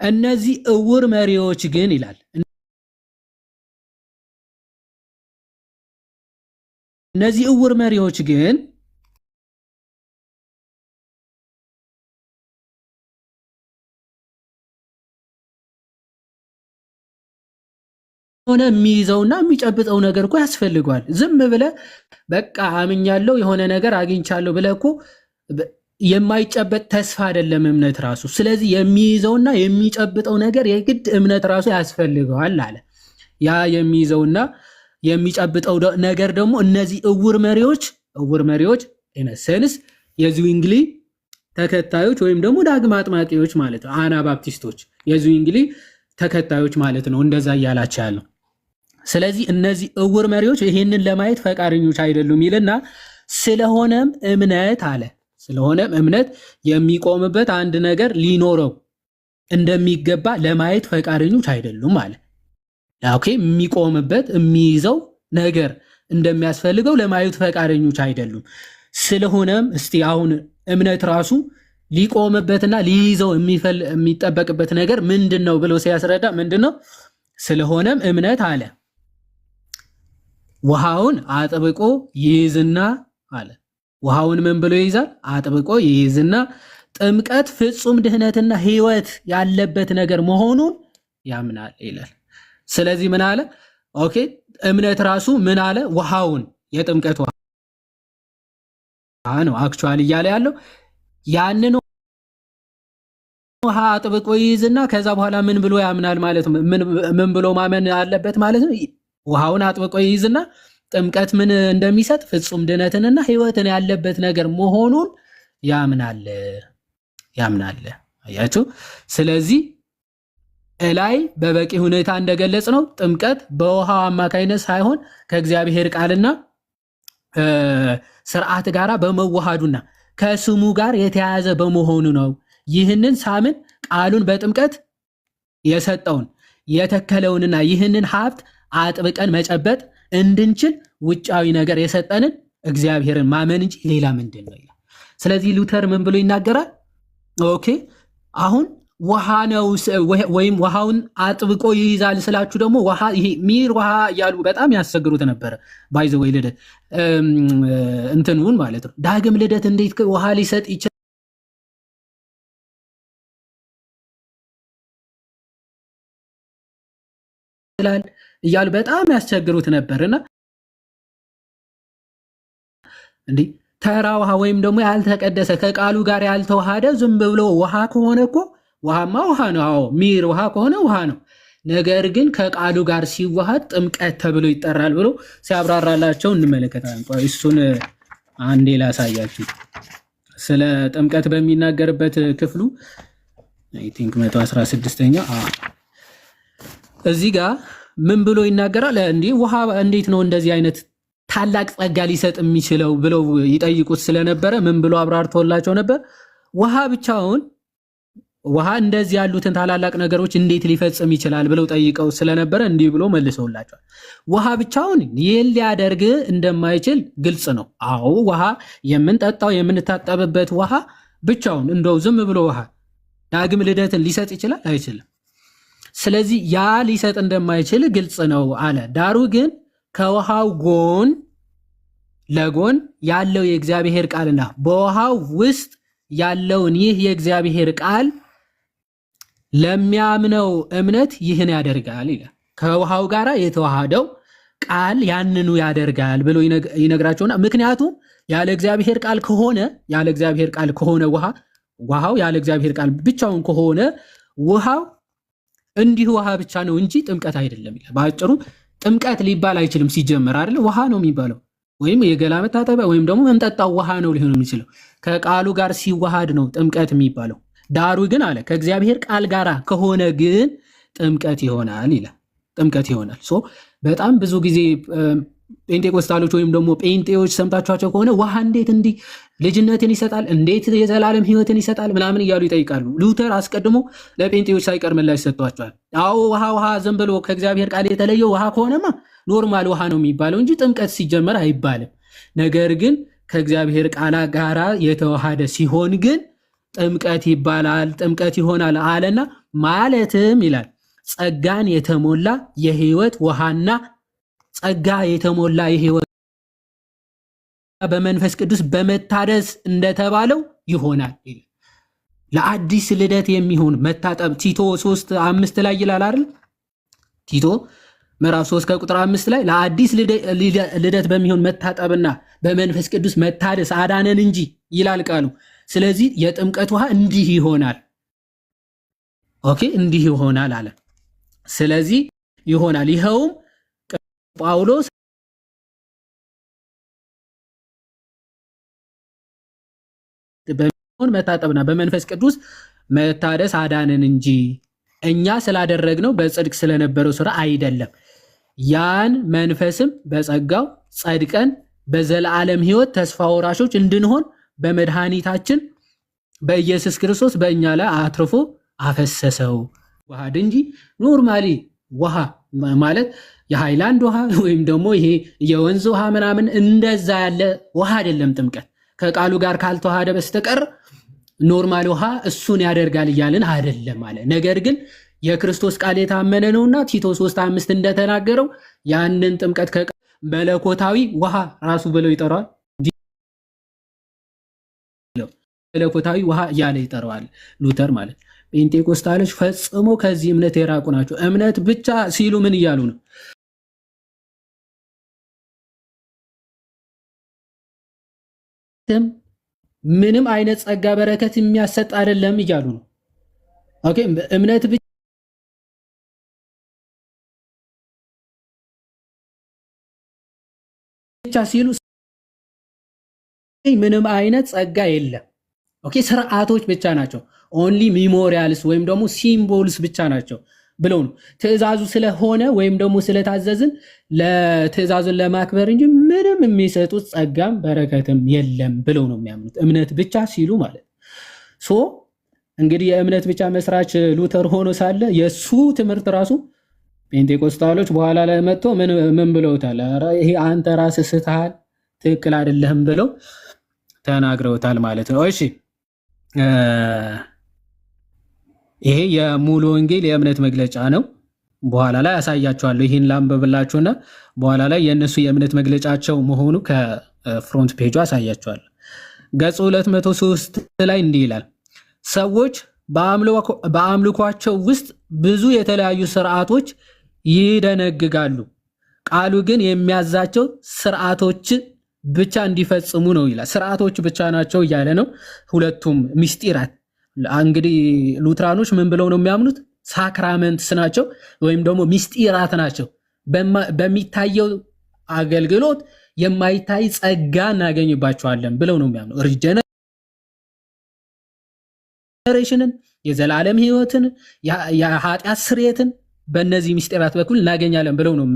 እነዚህ እውር መሪዎች ግን ይላል እነዚህ እውር መሪዎች ግን ሆነ የሚይዘውና የሚጨብጠው ነገር እኮ ያስፈልገዋል። ዝም ብለ በቃ አምኛለሁ የሆነ ነገር አግኝቻለሁ ብለ እኮ የማይጨበጥ ተስፋ አይደለም እምነት ራሱ። ስለዚህ የሚይዘውና የሚጨብጠው ነገር የግድ እምነት ራሱ ያስፈልገዋል አለ። ያ የሚይዘውና የሚጨብጠው ነገር ደግሞ እነዚህ እውር መሪዎች ኢነሰንስ የዝዊንግሊ ተከታዮች ወይም ደግሞ ዳግም አጥማቂዎች ማለት ነው። አናባፕቲስቶች የዝዊንግሊ ተከታዮች ማለት ነው። እንደዛ እያላቸው ያለው። ስለዚህ እነዚህ እውር መሪዎች ይህንን ለማየት ፈቃደኞች አይደሉም ይልና ስለሆነም እምነት የሚቆምበት አንድ ነገር ሊኖረው እንደሚገባ ለማየት ፈቃደኞች አይደሉም ማለት ኦኬ። የሚቆምበት የሚይዘው ነገር እንደሚያስፈልገው ለማየት ፈቃደኞች አይደሉም። ስለሆነም እስቲ አሁን እምነት ራሱ ሊቆምበትና ሊይዘው የሚጠበቅበት ነገር ምንድነው ብሎ ሲያስረዳ ምንድነው? ስለሆነም እምነት አለ ውሃውን አጥብቆ ይይዝና አለ። ውሃውን ምን ብሎ ይይዛል? አጥብቆ ይይዝና ጥምቀት ፍጹም ድህነትና ሕይወት ያለበት ነገር መሆኑን ያምናል ይላል። ስለዚህ ምን አለ? ኦኬ እምነት ራሱ ምን አለ? ውሃውን የጥምቀት ውሃ ነው አክቹአሊ እያለ ያለው ያንን ውሃ አጥብቆ ይይዝና ከዛ በኋላ ምን ብሎ ያምናል ማለት ነው። ምን ብሎ ማመን አለበት ማለት ነው። ውሃውን አጥብቆ ይይዝና ጥምቀት ምን እንደሚሰጥ ፍጹም ድነትንና ሕይወትን ያለበት ነገር መሆኑን ያምናል። አያችሁ። ስለዚህ እላይ በበቂ ሁኔታ እንደገለጽ ነው ጥምቀት በውሃው አማካይነት ሳይሆን ከእግዚአብሔር ቃልና ስርዓት ጋር በመዋሃዱና ከስሙ ጋር የተያያዘ በመሆኑ ነው። ይህንን ሳምን ቃሉን በጥምቀት የሰጠውን የተከለውንና ይህንን ሀብት አጥብቀን መጨበጥ እንድንችል ውጫዊ ነገር የሰጠንን እግዚአብሔርን ማመን እንጂ ሌላ ምንድን ነው ይላል። ስለዚህ ሉተር ምን ብሎ ይናገራል? ኦኬ አሁን ውሃ ነው ወይም ውሃውን አጥብቆ ይይዛል ስላችሁ ደግሞ ውሃ ይሄ ሚር ውሃ እያሉ በጣም ያስቸግሩት ነበረ። ባይዘ ወይ ልደት እንትኑን ማለት ነው። ዳግም ልደት እንዴት ውሃ ሊሰጥ ይችላል እያሉ በጣም ያስቸግሩት ነበርና እንዴ ተራ ውሃ ወይም ደግሞ ያልተቀደሰ ከቃሉ ጋር ያልተዋሃደ ዝም ብሎ ውሃ ከሆነ እኮ ውሃማ ውሃ ነው። አዎ ሚር ውሃ ከሆነ ውሃ ነው። ነገር ግን ከቃሉ ጋር ሲዋሃድ ጥምቀት ተብሎ ይጠራል ብሎ ሲያብራራላቸው እንመለከታለን። እሱን አንዴ ላሳያችሁ። ስለ ጥምቀት በሚናገርበት ክፍሉ አይ ቲንክ 116ኛ እዚህ ጋር ምን ብሎ ይናገራል? እንዴ ውሃ እንዴት ነው እንደዚህ አይነት ታላቅ ጸጋ ሊሰጥ የሚችለው ብለው ይጠይቁት ስለነበረ ምን ብሎ አብራርቶላቸው ነበር? ውሃ ብቻውን ውሃ እንደዚህ ያሉትን ታላላቅ ነገሮች እንዴት ሊፈጽም ይችላል ብለው ጠይቀው ስለነበረ እንዲህ ብሎ መልሰውላቸዋል። ውሃ ብቻውን ይህን ሊያደርግ እንደማይችል ግልጽ ነው። አዎ ውሃ የምንጠጣው የምንታጠብበት ውሃ ብቻውን እንደው ዝም ብሎ ውሃ ዳግም ልደትን ሊሰጥ ይችላል? አይችልም። ስለዚህ ያ ሊሰጥ እንደማይችል ግልጽ ነው አለ። ዳሩ ግን ከውሃው ጎን ለጎን ያለው የእግዚአብሔር ቃልና በውሃው ውስጥ ያለውን ይህ የእግዚአብሔር ቃል ለሚያምነው እምነት ይህን ያደርጋል ይላል። ከውሃው ጋር የተዋሃደው ቃል ያንኑ ያደርጋል ብሎ ይነግራቸውና ምክንያቱም ያለ እግዚአብሔር ቃል ከሆነ ውሃው ያለ እግዚአብሔር ቃል ብቻውን ከሆነ ውሃው እንዲሁ ውሃ ብቻ ነው እንጂ ጥምቀት አይደለም ይላል። በአጭሩ ጥምቀት ሊባል አይችልም ሲጀመር አይደል? ውሃ ነው የሚባለው ወይም የገላ መታጠቢያ ወይም ደግሞ መንጠጣው ውሃ ነው ሊሆን የሚችለው። ከቃሉ ጋር ሲዋሃድ ነው ጥምቀት የሚባለው። ዳሩ ግን አለ ከእግዚአብሔር ቃል ጋር ከሆነ ግን ጥምቀት ይሆናል ይላል። ጥምቀት ይሆናል። በጣም ብዙ ጊዜ ጴንጤቆስታሎች ወይም ደግሞ ጴንጤዎች ሰምታችኋቸው ከሆነ ውሃ እንዴት እንዲህ ልጅነትን ይሰጣል፣ እንዴት የዘላለም ሕይወትን ይሰጣል ምናምን እያሉ ይጠይቃሉ። ሉተር አስቀድሞ ለጴንጤዎች ሳይቀር ምላሽ ሰጥቷቸዋል። አዎ ውሃ ዝም ብሎ ከእግዚአብሔር ቃል የተለየው ውሃ ከሆነማ ኖርማል ውሃ ነው የሚባለው እንጂ ጥምቀት ሲጀመር አይባልም። ነገር ግን ከእግዚአብሔር ቃል ጋራ የተዋሃደ ሲሆን ግን ጥምቀት ይባላል፣ ጥምቀት ይሆናል አለና ማለትም ይላል ጸጋን የተሞላ የሕይወት ውሃና ጸጋ የተሞላ የሕይወት በመንፈስ ቅዱስ በመታደስ እንደተባለው ይሆናል። ለአዲስ ልደት የሚሆን መታጠብ ቲቶ 3:5 ላይ ይላል አይደል? ቲቶ ምዕራፍ 3 ከቁጥር 5 ላይ ለአዲስ ልደት በሚሆን መታጠብና በመንፈስ ቅዱስ መታደስ አዳነን እንጂ ይላል ቃሉ። ስለዚህ የጥምቀት ውሃ እንዲህ ይሆናል። ኦኬ እንዲህ ይሆናል አለ። ስለዚህ ይሆናል። ይኸውም ጳውሎስ በሚሆን መታጠብና በመንፈስ ቅዱስ መታደስ አዳነን እንጂ እኛ ስላደረግነው በጽድቅ ስለነበረው ስራ አይደለም። ያን መንፈስም በጸጋው ጸድቀን በዘላለም ሕይወት ተስፋ ወራሾች እንድንሆን በመድኃኒታችን በኢየሱስ ክርስቶስ በእኛ ላይ አትርፎ አፈሰሰው። ውሃድ እንጂ ኖርማሊ ውሃ ማለት የሃይላንድ ውሃ ወይም ደግሞ ይሄ የወንዝ ውሃ ምናምን እንደዛ ያለ ውሃ አይደለም። ጥምቀት ከቃሉ ጋር ካልተዋሃደ በስተቀር ኖርማል ውሃ እሱን ያደርጋል እያልን አይደለም አለ። ነገር ግን የክርስቶስ ቃል የታመነ ነውና ቲቶ 3:5 እንደተናገረው ያንን ጥምቀት መለኮታዊ ውሃ ራሱ ብለው ይጠራዋል። መለኮታዊ ውሃ እያለ ይጠራዋል ሉተር ማለት። ጴንጤቆስታሎች ፈጽሞ ከዚህ እምነት የራቁ ናቸው። እምነት ብቻ ሲሉ ምን እያሉ ነው? ምንም አይነት ጸጋ በረከት የሚያሰጥ አይደለም እያሉ ነው። ኦኬ እምነት ብቻ ሲሉ ምንም አይነት ጸጋ የለም። ኦኬ ስርዓቶች ብቻ ናቸው። ኦንሊ ሚሞሪያልስ ወይም ደግሞ ሲምቦልስ ብቻ ናቸው ብለው ነው። ትእዛዙ ስለሆነ ወይም ደግሞ ስለታዘዝን ለትእዛዙን ለማክበር እንጂ ምንም የሚሰጡት ጸጋም በረከትም የለም ብለው ነው የሚያምኑት። እምነት ብቻ ሲሉ ማለት ሶ እንግዲህ የእምነት ብቻ መስራች ሉተር ሆኖ ሳለ የሱ ትምህርት ራሱ ጴንጤቆስታሎች በኋላ ላይ መጥቶ ምን ብለውታል? ኧረ ይሄ አንተ ራስህ ስተሃል፣ ትክክል አይደለህም ብለው ተናግረውታል ማለት ነው። እሺ ይሄ የሙሉ ወንጌል የእምነት መግለጫ ነው። በኋላ ላይ ያሳያቸዋለሁ። ይህን ላንብብላችሁና በኋላ ላይ የእነሱ የእምነት መግለጫቸው መሆኑ ከፍሮንት ፔጁ ያሳያቸዋለሁ። ገጽ 203 ላይ እንዲህ ይላል። ሰዎች በአምልኳቸው ውስጥ ብዙ የተለያዩ ስርዓቶች ይደነግጋሉ። ቃሉ ግን የሚያዛቸው ስርዓቶች ብቻ እንዲፈጽሙ ነው ይላል። ስርዓቶች ብቻ ናቸው እያለ ነው። ሁለቱም ምስጢራት እንግዲህ ሉትራኖች ምን ብለው ነው የሚያምኑት? ሳክራመንትስ ናቸው ወይም ደግሞ ምስጢራት ናቸው። በሚታየው አገልግሎት የማይታይ ጸጋ እናገኝባቸዋለን ብለው ነው የሚያምኑት። ሪጀነሬሽንን፣ የዘላለም ሕይወትን፣ የኃጢአት ስርየትን በእነዚህ ምስጢራት በኩል እናገኛለን ብለው ነው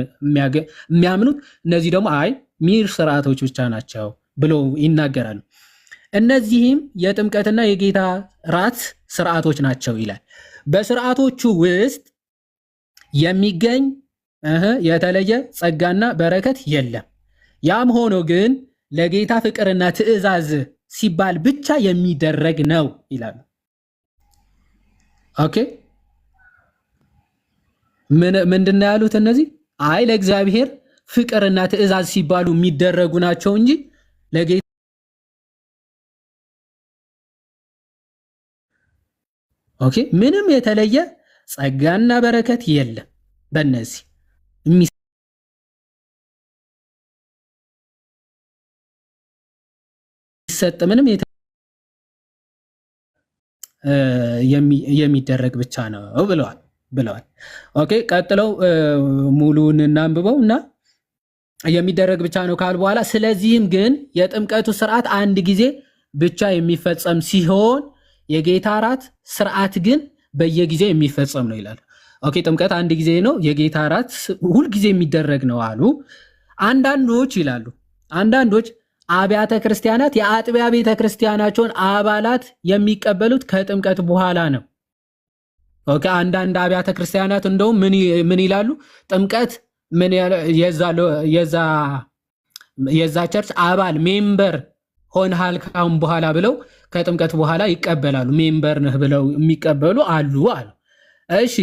የሚያምኑት። እነዚህ ደግሞ አይ ሚር ስርዓቶች ብቻ ናቸው ብለው ይናገራሉ። እነዚህም የጥምቀትና የጌታ ራት ስርዓቶች ናቸው ይላል። በስርዓቶቹ ውስጥ የሚገኝ የተለየ ጸጋና በረከት የለም። ያም ሆኖ ግን ለጌታ ፍቅርና ትእዛዝ ሲባል ብቻ የሚደረግ ነው ይላሉ። ኦኬ ምንድን ነው ያሉት እነዚህ? አይ ለእግዚአብሔር ፍቅርና ትእዛዝ ሲባሉ የሚደረጉ ናቸው እንጂ ለጌታ ኦኬ ምንም የተለየ ጸጋና በረከት የለም። በእነዚህ የሚሰጥ ምንም የሚደረግ ብቻ ነው ብለዋል ብለዋል። ኦኬ ቀጥለው ሙሉን እናንብበውና የሚደረግ ብቻ ነው ካል በኋላ ስለዚህም ግን የጥምቀቱ ስርዓት አንድ ጊዜ ብቻ የሚፈጸም ሲሆን የጌታ እራት ስርዓት ግን በየጊዜው የሚፈጸም ነው ይላል። ኦኬ ጥምቀት አንድ ጊዜ ነው፣ የጌታ እራት ሁልጊዜ የሚደረግ ነው አሉ። አንዳንዶች ይላሉ አንዳንዶች አብያተ ክርስቲያናት የአጥቢያ ቤተ ክርስቲያናቸውን አባላት የሚቀበሉት ከጥምቀት በኋላ ነው። ኦኬ አንዳንድ አብያተ ክርስቲያናት እንደውም ምን ይላሉ? ጥምቀት ምን የዛ ቸርች አባል ሜምበር ሆነሃል ካሁን በኋላ ብለው ከጥምቀት በኋላ ይቀበላሉ። ሜምበር ነህ ብለው የሚቀበሉ አሉ አሉ። እሺ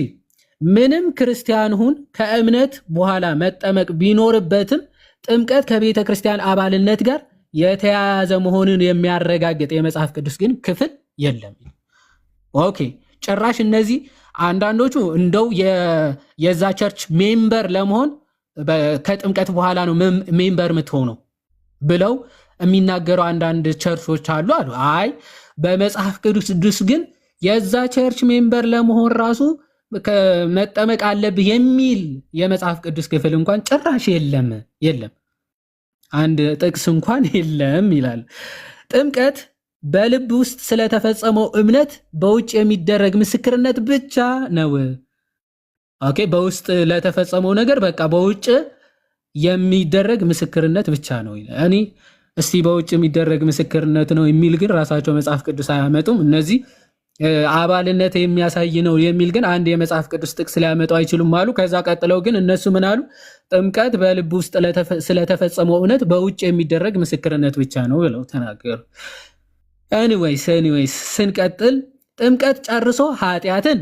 ምንም ክርስቲያን ሁን ከእምነት በኋላ መጠመቅ ቢኖርበትም ጥምቀት ከቤተ ክርስቲያን አባልነት ጋር የተያያዘ መሆኑን የሚያረጋግጥ የመጽሐፍ ቅዱስ ግን ክፍል የለም። ኦኬ ጭራሽ እነዚህ አንዳንዶቹ እንደው የዛ ቸርች ሜምበር ለመሆን ከጥምቀት በኋላ ነው ሜምበር የምትሆነው ብለው የሚናገሩ አንዳንድ ቸርቾች አሉ አሉ። አይ በመጽሐፍ ቅዱስ ግን የዛ ቸርች ሜምበር ለመሆን ራሱ መጠመቅ አለብህ የሚል የመጽሐፍ ቅዱስ ክፍል እንኳን ጭራሽ የለም። አንድ ጥቅስ እንኳን የለም ይላል። ጥምቀት በልብ ውስጥ ስለተፈጸመው እምነት በውጭ የሚደረግ ምስክርነት ብቻ ነው። ኦኬ በውስጥ ለተፈጸመው ነገር በቃ በውጭ የሚደረግ ምስክርነት ብቻ ነው። እኔ እስቲ በውጭ የሚደረግ ምስክርነት ነው የሚል ግን ራሳቸው መጽሐፍ ቅዱስ አያመጡም። እነዚህ አባልነት የሚያሳይ ነው የሚል ግን አንድ የመጽሐፍ ቅዱስ ጥቅስ ሊያመጡ አይችሉም አሉ። ከዛ ቀጥለው ግን እነሱ ምን አሉ? ጥምቀት በልብ ውስጥ ስለተፈጸመው እውነት በውጭ የሚደረግ ምስክርነት ብቻ ነው ብለው ተናገሩ። ኤኒዌይስ ስንቀጥል ጥምቀት ጨርሶ ኃጢአትን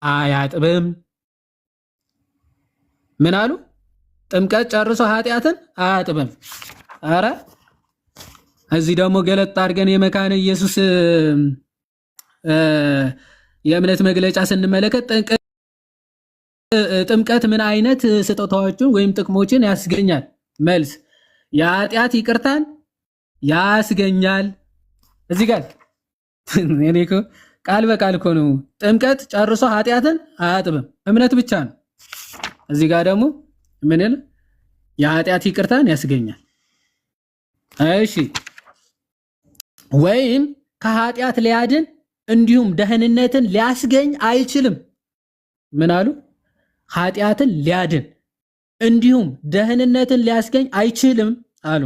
አያጥብም። ምን አሉ? ጥምቀት ጨርሶ ኃጢአትን አያጥብም። አረ እዚህ ደግሞ ገለጥ አድርገን የመካነ ኢየሱስ የእምነት መግለጫ ስንመለከት ጥምቀት ምን አይነት ስጦታዎችን ወይም ጥቅሞችን ያስገኛል? መልስ የኃጢአት ይቅርታን ያስገኛል። እዚህ ጋር እኔ እኮ ቃል በቃል እኮ ነው። ጥምቀት ጨርሶ ኃጢአትን አያጥብም፣ እምነት ብቻ ነው። እዚህ ጋር ደግሞ ምን ይላል? የኃጢአት ይቅርታን ያስገኛል። እሺ ወይም ከኃጢአት ሊያድን እንዲሁም ደህንነትን ሊያስገኝ አይችልም። ምን አሉ? ኃጢአትን ሊያድን እንዲሁም ደህንነትን ሊያስገኝ አይችልም አሉ።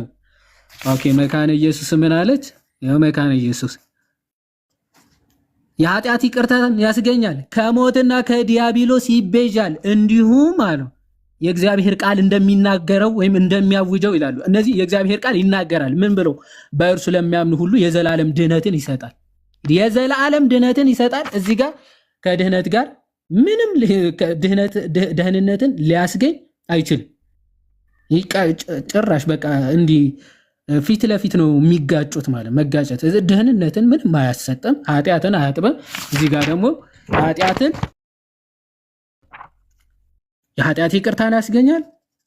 ኦኬ መካነ ኢየሱስ ምን አለች? ያው መካነ ኢየሱስ የኃጢአት ይቅርታን ያስገኛል፣ ከሞትና ከዲያብሎስ ይቤዣል፣ እንዲሁም አሉ የእግዚአብሔር ቃል እንደሚናገረው ወይም እንደሚያውጀው ይላሉ። እነዚህ የእግዚአብሔር ቃል ይናገራል። ምን ብሎ? በእርሱ ለሚያምኑ ሁሉ የዘላለም ድህነትን ይሰጣል። የዘላለም ድህነትን ይሰጣል። እዚህ ጋር ከድህነት ጋር ምንም ደህንነትን ሊያስገኝ አይችልም። ጭራሽ በቃ እንዲህ ፊት ለፊት ነው የሚጋጩት ማለት መጋጨት። ደህንነትን ምንም አያሰጥም፣ ኃጢአትን አያጥብም። እዚህ ጋር ደግሞ የኃጢአት ይቅርታን ያስገኛል፣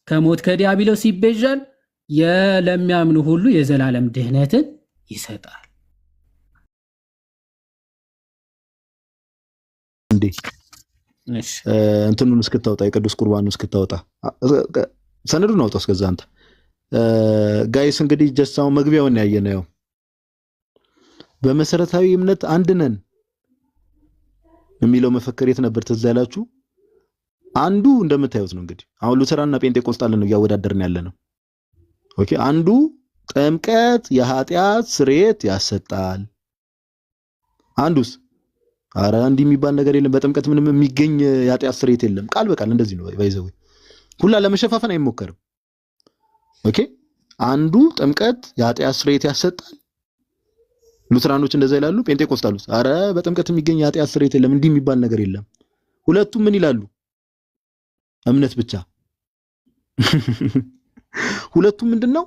ከሞት ከዲያብሎስ ይቤዣል፣ ለሚያምኑ ሁሉ የዘላለም ድህነትን ይሰጣል። እንዴ እንትኑን እስክታወጣ የቅዱስ ቁርባኑን እስክታወጣ ሰነዱን አውጣ። እስከዛ አንተ ጋይስ እንግዲህ ጀስታው መግቢያውን ያየነው በመሰረታዊ እምነት አንድ ነን የሚለው መፈክር የት ነበር ትዝ ያላችሁ? አንዱ እንደምታዩት ነው። እንግዲህ አሁን ሉተራንና ጴንጤቆስጣልን ነው እያወዳደርን ያለነው። ኦኬ አንዱ ጥምቀት የኃጢአት ስርየት ያሰጣል። አንዱስ አረ እንዲህ የሚባል ነገር የለም፣ በጥምቀት ምንም የሚገኝ የኃጢአት ስርየት የለም። ቃል በቃል እንደዚህ ነው። ባይዘው ሁላ ለመሸፋፈን አይሞከርም። ኦኬ አንዱ ጥምቀት የኃጢአት ስርየት ያሰጣል። ሉተራኖች እንደዛ ይላሉ። ጴንጤቆስጣሉስ አረ በጥምቀት የሚገኝ የኃጢአት ስርየት የለም፣ እንዲህ የሚባል ነገር የለም። ሁለቱም ምን ይላሉ? እምነት ብቻ። ሁለቱም ምንድነው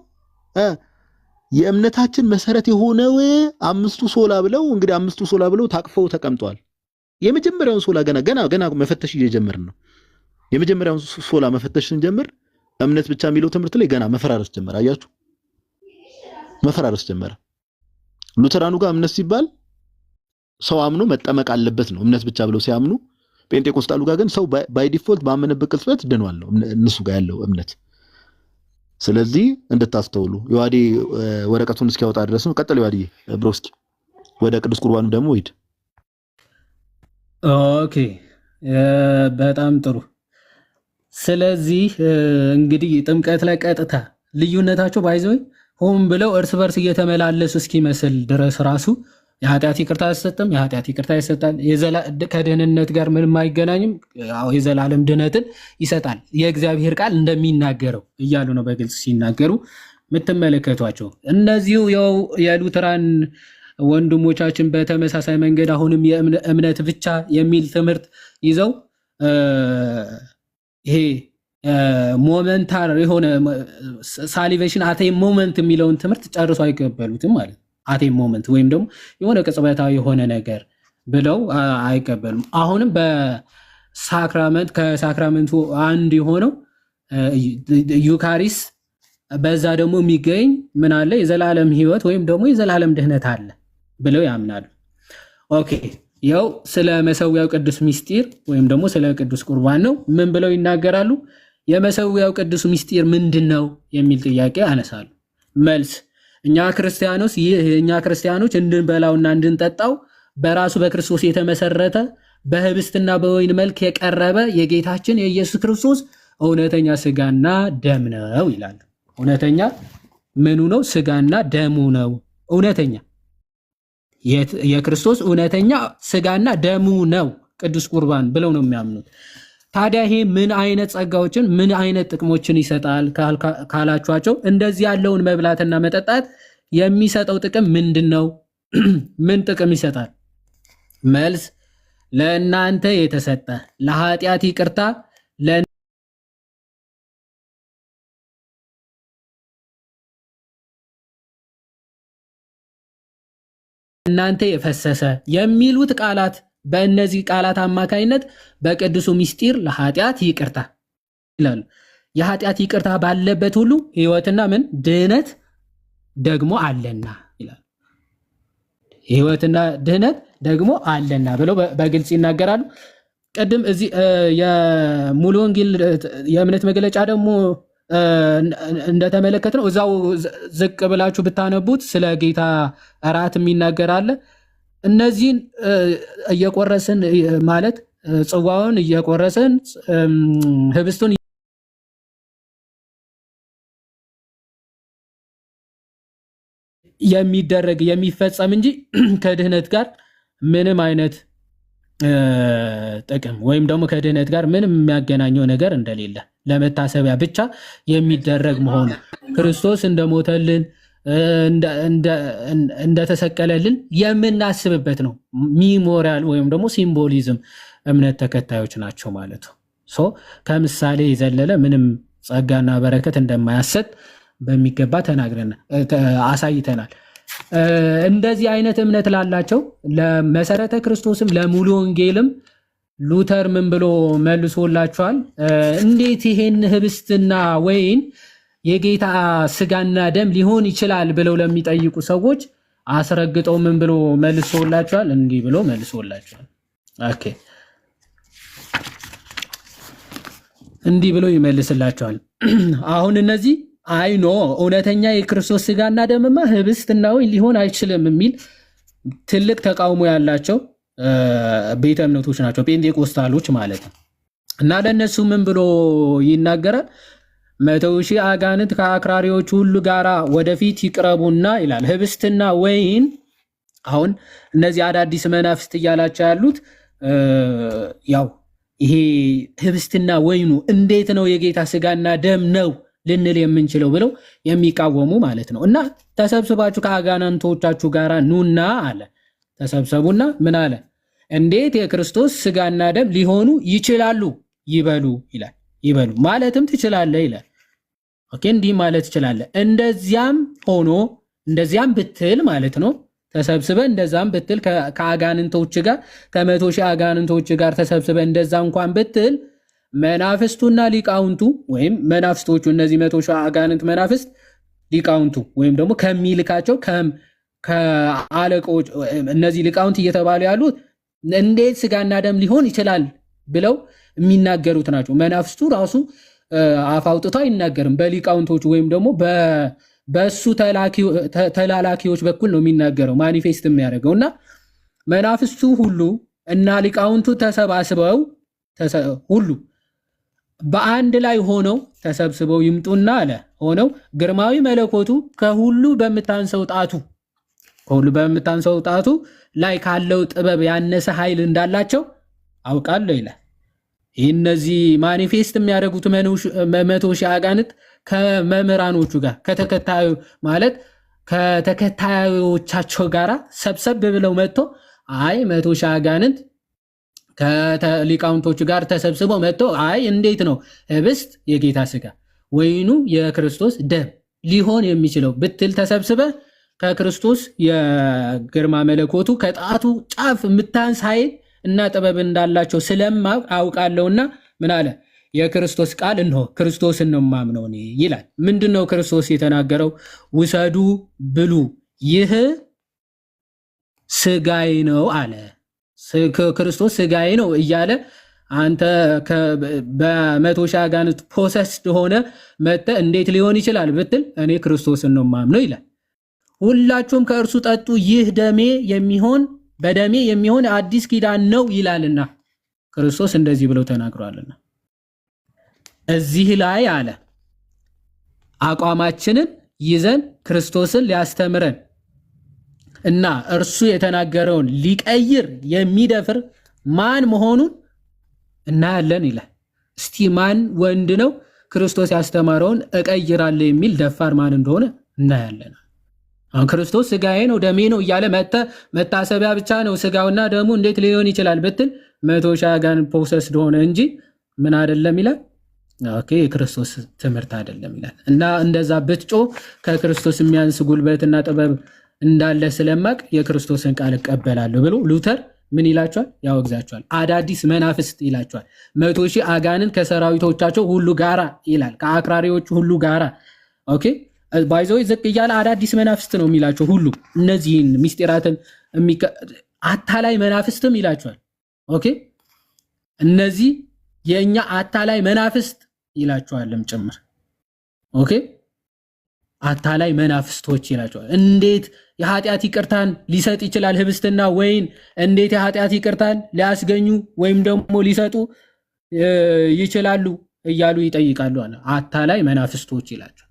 የእምነታችን መሰረት የሆነው አምስቱ ሶላ ብለው እንግዲህ አምስቱ ሶላ ብለው ታቅፈው ተቀምጧል። የመጀመሪያውን ሶላ ገና መፈተሽ እየጀመርን ነው። የመጀመሪያውን ሶላ መፈተሽ ስንጀምር እምነት ብቻ የሚለው ትምህርት ላይ ገና መፈራረስ ጀመረ። አያችሁ መፈራረስ ጀመረ። ሉተራኑ ጋር እምነት ሲባል ሰው አምኖ መጠመቅ አለበት ነው። እምነት ብቻ ብለው ሲያምኑ ጴንጤቆስጣሉ ጋር ግን ሰው ባይ ዲፎልት ባመነበት ቅጽበት ድኗል ነው እነሱ ጋር ያለው እምነት። ስለዚህ እንድታስተውሉ ዮሐዴ ወረቀቱን እስኪያወጣ ድረስ ነው። ቀጥል ዮሐዴ ብሮስኪ፣ ወደ ቅዱስ ቁርባኑ ደግሞ ሂድ። ኦኬ በጣም ጥሩ። ስለዚህ እንግዲህ ጥምቀት ላይ ቀጥታ ልዩነታቸው ባይዘው ሆን ብለው እርስ በርስ እየተመላለሱ እስኪመስል ድረስ ራሱ የኃጢአት ይቅርታ አይሰጥም፣ የኃጢአት ይቅርታ ይሰጣል። ከድህንነት ጋር ምንም አይገናኝም። የዘላለም ድህነትን ይሰጣል የእግዚአብሔር ቃል እንደሚናገረው እያሉ ነው በግልጽ ሲናገሩ የምትመለከቷቸው። እነዚሁ የሉተራን ወንድሞቻችን በተመሳሳይ መንገድ አሁንም የእምነት ብቻ የሚል ትምህርት ይዘው ይሄ ሞመንታር የሆነ ሳሊቬሽን አቴ ሞመንት የሚለውን ትምህርት ጨርሶ አይቀበሉትም ማለት ነው። አቴ ሞመንት ወይም ደግሞ የሆነ ቅጽበታዊ የሆነ ነገር ብለው አይቀበሉም። አሁንም በሳክራመንት ከሳክራመንቱ አንድ የሆነው ዩካሪስ በዛ ደግሞ የሚገኝ ምን አለ? የዘላለም ሕይወት ወይም ደግሞ የዘላለም ድህነት አለ ብለው ያምናሉ። ኦኬ ያው ስለ መሰዊያው ቅዱስ ምስጢር ወይም ደግሞ ስለ ቅዱስ ቁርባን ነው ምን ብለው ይናገራሉ? የመሰዊያው ቅዱስ ምስጢር ምንድነው የሚል ጥያቄ አነሳሉ። መልስ እኛ ክርስቲያኖች እንድንበላውና እንድንጠጣው በራሱ በክርስቶስ የተመሰረተ በህብስትና በወይን መልክ የቀረበ የጌታችን የኢየሱስ ክርስቶስ እውነተኛ ስጋና ደም ነው ይላሉ። እውነተኛ ምኑ ነው? ስጋና ደሙ ነው። እውነተኛ የክርስቶስ እውነተኛ ስጋና ደሙ ነው ቅዱስ ቁርባን ብለው ነው የሚያምኑት። ታዲያ ይሄ ምን አይነት ጸጋዎችን ምን አይነት ጥቅሞችን ይሰጣል ካላችኋቸው፣ እንደዚህ ያለውን መብላትና መጠጣት የሚሰጠው ጥቅም ምንድን ነው? ምን ጥቅም ይሰጣል? መልስ ለእናንተ የተሰጠ ለኃጢአት ይቅርታ እናንተ የፈሰሰ የሚሉት ቃላት በእነዚህ ቃላት አማካይነት በቅዱሱ ምስጢር ለኃጢአት ይቅርታ ይላሉ። የኃጢአት ይቅርታ ባለበት ሁሉ ሕይወትና ምን ድህነት ደግሞ አለና ይላሉ። ሕይወትና ድህነት ደግሞ አለና ብለው በግልጽ ይናገራሉ። ቅድም እዚህ የሙሉ ወንጌል የእምነት መግለጫ ደግሞ እንደተመለከትነው እዛው ዝቅ ብላችሁ ብታነቡት ስለ ጌታ እራት የሚናገር አለ። እነዚህን እየቆረስን ማለት ጽዋውን እየቆረስን ህብስቱን የሚደረግ የሚፈጸም እንጂ ከድህነት ጋር ምንም አይነት ጥቅም ወይም ደግሞ ከድህነት ጋር ምንም የሚያገናኘው ነገር እንደሌለ ለመታሰቢያ ብቻ የሚደረግ መሆኑ ክርስቶስ እንደሞተልን እንደተሰቀለልን የምናስብበት ነው። ሚሞሪያል ወይም ደግሞ ሲምቦሊዝም እምነት ተከታዮች ናቸው ማለት ነው። ከምሳሌ የዘለለ ምንም ጸጋና በረከት እንደማያሰጥ በሚገባ አሳይተናል። እንደዚህ አይነት እምነት ላላቸው ለመሰረተ ክርስቶስም ለሙሉ ወንጌልም ሉተር ምን ብሎ መልሶላቸዋል? እንዴት ይሄን ህብስትና ወይን የጌታ ስጋና ደም ሊሆን ይችላል ብለው ለሚጠይቁ ሰዎች አስረግጠው ምን ብሎ መልሶላቸዋል? እንዲህ ብሎ መልሶላቸዋል። ኦኬ እንዲህ ብሎ ይመልስላቸዋል። አሁን እነዚህ አይኖ እውነተኛ የክርስቶስ ስጋና ደምማ ህብስትና ወይን ሊሆን አይችልም የሚል ትልቅ ተቃውሞ ያላቸው ቤተ እምነቶች ናቸው፣ ጴንጤቆስታሎች ማለት ነው። እና ለእነሱ ምን ብሎ ይናገራል? 100,000 አጋንንት ከአክራሪዎች ሁሉ ጋራ ወደፊት ይቅረቡና ይላል። ህብስትና ወይን አሁን እነዚህ አዳዲስ መናፍስት እያላቸው ያሉት ያው ይሄ ህብስትና ወይኑ እንዴት ነው የጌታ ስጋና ደም ነው ልንል የምንችለው ብለው የሚቃወሙ ማለት ነው። እና ተሰብስባችሁ ከአጋንንቶቻችሁ ጋራ ኑና አለ። ተሰብሰቡና ምን አለ? እንዴት የክርስቶስ ስጋና ደም ሊሆኑ ይችላሉ? ይበሉ ይላል። ይበሉ ማለትም ትችላለህ ይላል። ኦኬ እንዲህ ማለት ትችላለህ። እንደዚያም ሆኖ እንደዚያም ብትል ማለት ነው። ተሰብስበ እንደዛም ብትል ከአጋንንቶች ጋር ከ100,000 አጋንንቶች ጋር ተሰብስበ እንደዛ እንኳን ብትል መናፍስቱና ሊቃውንቱ ወይም መናፍስቶቹ እነዚህ 100,000 አጋንንት መናፍስት ሊቃውንቱ ወይም ደግሞ ከሚልካቸው ከአለቆች እነዚህ ሊቃውንት እየተባሉ ያሉት እንዴት ስጋና ደም ሊሆን ይችላል ብለው የሚናገሩት ናቸው። መናፍስቱ ራሱ አፍ አውጥቶ አይናገርም። በሊቃውንቶቹ ወይም ደግሞ በእሱ ተላላኪዎች በኩል ነው የሚናገረው ማኒፌስት የሚያደርገው እና መናፍስቱ ሁሉ እና ሊቃውንቱ ተሰባስበው ሁሉ በአንድ ላይ ሆነው ተሰብስበው ይምጡና አለ ሆነው ግርማዊ መለኮቱ ከሁሉ በምታንሰው ጣቱ ላይ ካለው ጥበብ ያነሰ ኃይል እንዳላቸው አውቃለሁ ይላል። እነዚህ ማኒፌስት የሚያደርጉት 100,000 አጋንንት ከመምህራኖቹ ጋር ከተከታዮቻቸው ጋር ሰብሰብ ብለው መጥቶ 100,000 አጋንንት ከሊቃውንቶቹ ጋር ተሰብስበው መጥቶ እንዴት ነው ህብስት የጌታ ስጋ ወይኑ የክርስቶስ ደም ሊሆን የሚችለው ብትል ተሰብስበ ከክርስቶስ የግርማ መለኮቱ ከጣቱ ጫፍ የምታንስ ኃይል እና ጥበብ እንዳላቸው ስለማውቅ አውቃለሁና ምን አለ? የክርስቶስ ቃል እንሆ ክርስቶስን ነው የማምነው ይላል። ምንድነው ክርስቶስ የተናገረው? ውሰዱ ብሉ፣ ይህ ስጋዬ ነው አለ። ክርስቶስ ስጋዬ ነው እያለ አንተ በ100,000 አጋንንት ፖሰስድ ሆነ መጥተህ እንዴት ሊሆን ይችላል ብትል እኔ ክርስቶስን ነው የማምነው ይላል። ሁላችሁም ከእርሱ ጠጡ፣ ይህ በደሜ የሚሆን አዲስ ኪዳን ነው ይላልና ክርስቶስ እንደዚህ ብለው ተናግሯልና እዚህ ላይ አለ አቋማችንን ይዘን ክርስቶስን ሊያስተምረን እና እርሱ የተናገረውን ሊቀይር የሚደፍር ማን መሆኑን እናያለን ይላል። እስቲ ማን ወንድ ነው ክርስቶስ ያስተማረውን እቀይራለሁ የሚል ደፋር ማን እንደሆነ እናያለን። አሁን ክርስቶስ ስጋዬ ነው ደሜ ነው እያለ መታሰቢያ ብቻ ነው ስጋውና ደሙ እንዴት ሊሆን ይችላል ብትል 100,000 አጋንንት ፖሰስድ ሆነ እንጂ ምን አይደለም ይላል። ኦኬ የክርስቶስ ትምህርት አይደለም ይላል። እና እንደዛ ብትጮ ከክርስቶስ የሚያንስ ጉልበትና ጥበብ እንዳለ ስለማቅ የክርስቶስን ቃል እቀበላለሁ ብሎ ሉተር ምን ይላቸዋል? ያወግዛቸዋል። አዳዲስ መናፍስት ይላቸዋል። 100,000 አጋንንት ከሰራዊቶቻቸው ሁሉ ጋራ ይላል፣ ከአክራሪዎቹ ሁሉ ጋራ። ኦኬ ባይዘው ዝቅ እያለ አዳዲስ መናፍስት ነው የሚላቸው ሁሉ እነዚህን ሚስጢራትን አታላይ መናፍስትም ይላቸዋል። ኦኬ እነዚህ የኛ አታላይ መናፍስት ይላቸዋልም ጭምር። ኦኬ አታላይ መናፍስቶች ይላቸዋል። እንዴት የኃጢአት ይቅርታን ሊሰጥ ይችላል? ህብስትና ወይን እንዴት የኃጢአት ይቅርታን ሊያስገኙ ወይም ደግሞ ሊሰጡ ይችላሉ እያሉ ይጠይቃሉ አለ። አታላይ መናፍስቶች ይላቸዋል።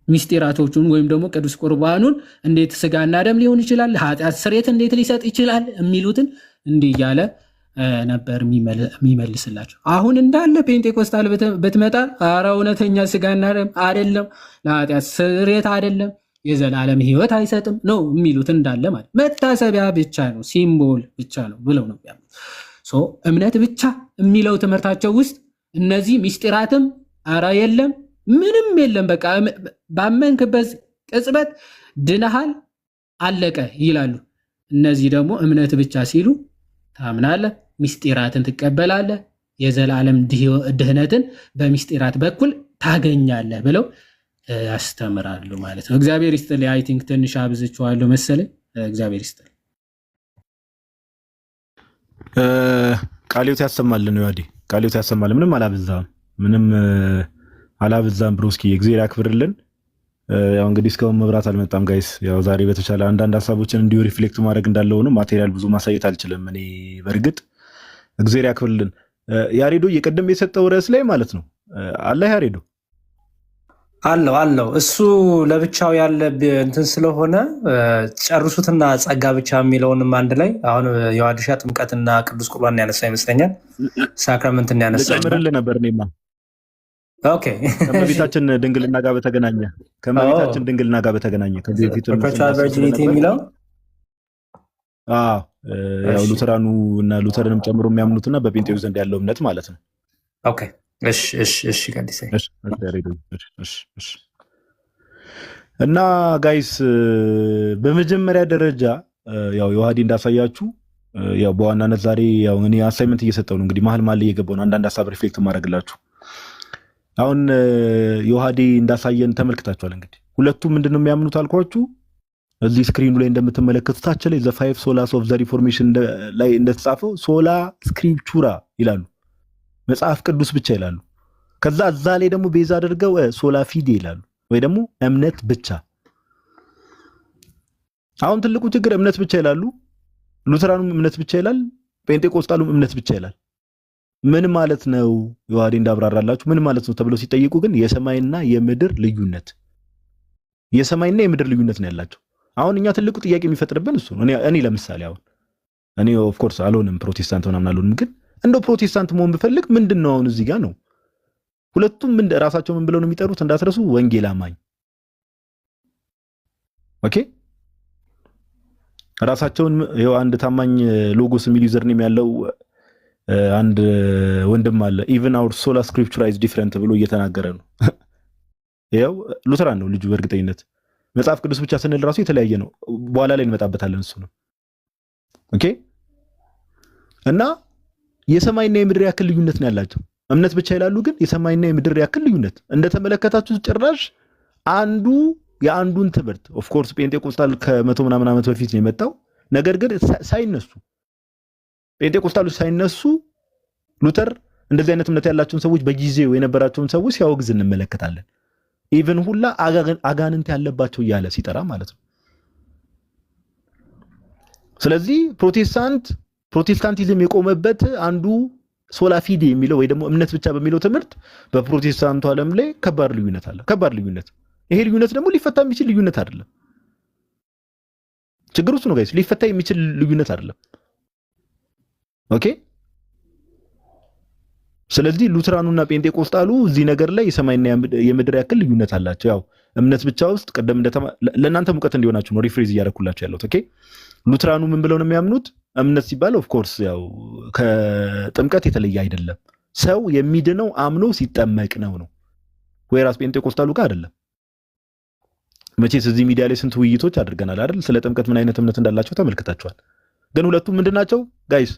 ሚስጢራቶቹን ወይም ደግሞ ቅዱስ ቁርባኑን እንዴት ስጋና ደም ሊሆን ይችላል? ኃጢአት ስርየት እንዴት ሊሰጥ ይችላል? የሚሉትን እንዲህ እያለ ነበር የሚመልስላቸው። አሁን እንዳለ ፔንቴኮስታል ብትመጣ ኧረ እውነተኛ ስጋና ደም አይደለም፣ ለኃጢአት ስርየት አይደለም፣ የዘላለም ህይወት አይሰጥም ነው የሚሉት እንዳለ ማለት መታሰቢያ ብቻ ነው፣ ሲምቦል ብቻ ነው ብለው ነው ያሉት። እምነት ብቻ የሚለው ትምህርታቸው ውስጥ እነዚህ ሚስጢራትም ኧረ የለም ምንም የለም፣ በቃ ባመንክበት ቅጽበት ድነሃል አለቀ ይላሉ። እነዚህ ደግሞ እምነት ብቻ ሲሉ ታምናለህ፣ ሚስጢራትን ትቀበላለህ፣ የዘላለም ድህነትን በሚስጢራት በኩል ታገኛለህ ብለው ያስተምራሉ ማለት ነው። እግዚአብሔር ይስጥልኝ። አይ ቲንክ ትንሽ አብዝቼዋለሁ መሰለኝ። እግዚአብሔር ይስጥልኝ። ቃልዮት ያሰማልን ነው ያዲ ቃልዮት ያሰማልን። ምንም አላበዛም ብሮስኪ እግዚአብሔር ያክብርልን። ያው እንግዲህ እስካሁን መብራት አልመጣም ጋይስ። ያው ዛሬ በተቻለ አንዳንድ ሀሳቦችን እንዲሁ ሪፍሌክት ማድረግ እንዳለው ነው። ማቴሪያል ብዙ ማሳየት አልችልም እኔ በእርግጥ እግዚአብሔር ያክብርልን። ያሬዶ የቀደም የሰጠው ርዕስ ላይ ማለት ነው አለ ያሬዶ አለው እሱ ለብቻው ያለ እንትን ስለሆነ ጨርሱትና ጸጋ ብቻ የሚለውንም አንድ ላይ አሁን የዋድሻ ጥምቀትና ቅዱስ ቁርባን ያነሳ ይመስለኛል። ሳክራመንትን ያነሳ ልጨምርልህ ነበር እኔማ። ኦኬ ከመቤታችን ድንግልና ጋር በተገናኘ ከዚህ በፊት ቨርጂኒቲ የሚለው ያው ሉተራኑ እና ሉተርንም ጨምሮ የሚያምኑትና በጴንጤው ዘንድ ያለው እምነት ማለት ነው። ኦኬ እሺ ቀዲስ እና ጋይስ በመጀመሪያ ደረጃ ያው የዋህዲ እንዳሳያችሁ ያው በዋናነት ዛሬ ያው እኔ አሳይመንት እየሰጠው ነው እንግዲህ መሀል እየገባው ነው አንዳንድ ሀሳብ ሪፍሌክት ማድረግላችሁ። አሁን የዋህዲ እንዳሳየን ተመልክታችኋል። እንግዲህ ሁለቱ ምንድነው የሚያምኑት አልኳችሁ? እዚህ ስክሪኑ ላይ እንደምትመለከቱት ታች ላይ ዘ ፋይቭ ሶላስ ኦፍ ዘ ሪፎርሜሽን ላይ እንደተጻፈው ሶላ ስክሪፕቹራ ይላሉ፣ መጽሐፍ ቅዱስ ብቻ ይላሉ። ከዛ እዛ ላይ ደግሞ ቤዛ አድርገው ሶላ ፊዴ ይላሉ፣ ወይ ደግሞ እምነት ብቻ። አሁን ትልቁ ችግር እምነት ብቻ ይላሉ፣ ሉተራኑም እምነት ብቻ ይላል፣ ጴንጤቆስጣሉም እምነት ብቻ ይላል። ምን ማለት ነው? ዮሐዴ እንዳብራራላችሁ ምን ማለት ነው ተብለው ሲጠይቁ ግን የሰማይና የምድር ልዩነት ነው ያላቸው። አሁን እኛ ትልቁ ጥያቄ የሚፈጥርብን እሱ ነው። እኔ ለምሳሌ አሁን እኔ ኦፍ ኮርስ አልሆንም ፕሮቴስታንት ምናምን አልሆንም፣ ግን እንደው ፕሮቴስታንት መሆን ብፈልግ ምንድን ነው አሁን እዚህ ጋር ነው ሁለቱም ራሳቸው ምን ብለው ነው የሚጠሩት እንዳትረሱ፣ ወንጌል አማኝ። ኦኬ ራሳቸውን ይኸው አንድ ታማኝ ሎጎስ የሚል ዩዘርኔም ያለው አንድ ወንድም አለ። ኢቭን አወር ሶላ ስክሪፕቹራ ኢዝ ዲፈረንት ብሎ እየተናገረ ነው። ይኸው ሉተራን ነው ልጁ በእርግጠኝነት። መጽሐፍ ቅዱስ ብቻ ስንል ራሱ የተለያየ ነው። በኋላ ላይ እንመጣበታለን እሱ ነው። ኦኬ እና የሰማይና የምድር ያክል ልዩነት ነው ያላቸው። እምነት ብቻ ይላሉ፣ ግን የሰማይና የምድር ያክል ልዩነት እንደተመለከታችሁ ጭራሽ አንዱ የአንዱን ትምህርት ኦፍ ኮርስ ጴንጤቆስታል ከመቶ ምናምን ዓመት በፊት ነው የመጣው። ነገር ግን ሳይነሱ ጴንጤቆስታሎች ሳይነሱ ሉተር እንደዚህ አይነት እምነት ያላቸውን ሰዎች በጊዜው የነበራቸውን ሰዎች ሲያወግዝ እንመለከታለን። ኢቭን ሁላ አጋንንት ያለባቸው እያለ ሲጠራ ማለት ነው። ስለዚህ ፕሮቴስታንቲዝም የቆመበት አንዱ ሶላ ፊዴ የሚለው ወይ ደግሞ እምነት ብቻ በሚለው ትምህርት በፕሮቴስታንቱ ዓለም ላይ ከባድ ልዩነት አለ። ከባድ ልዩነት። ይሄ ልዩነት ደግሞ ሊፈታ የሚችል ልዩነት አይደለም። ችግሩ እሱ ነው ጋይስ፣ ሊፈታ የሚችል ልዩነት አይደለም። ኦኬ ስለዚህ ሉተራኑና ጴንጤቆስጣሉ እዚህ ነገር ላይ የሰማይና የምድር ያክል ልዩነት አላቸው። ያው እምነት ብቻ ውስጥ ቀደም ለእናንተ ሙቀት እንዲሆናችሁ ነው ሪፍሬዝ እያደረኩላችሁ ያለሁት። ኦኬ ሉተራኑ ምን ብለው ነው የሚያምኑት? እምነት ሲባል ኦፍ ኮርስ ያው ከጥምቀት የተለየ አይደለም። ሰው የሚድነው አምኖ ሲጠመቅ ነው። ወይራስ ጴንጤቆስጣሉ ጋር አይደለም። መቼስ እዚህ ሚዲያ ላይ ስንት ውይይቶች አድርገናል አይደል? ስለ ጥምቀት ምን አይነት እምነት እንዳላቸው ተመልክታችኋል። ግን ሁለቱም ምንድናቸው ጋይስ?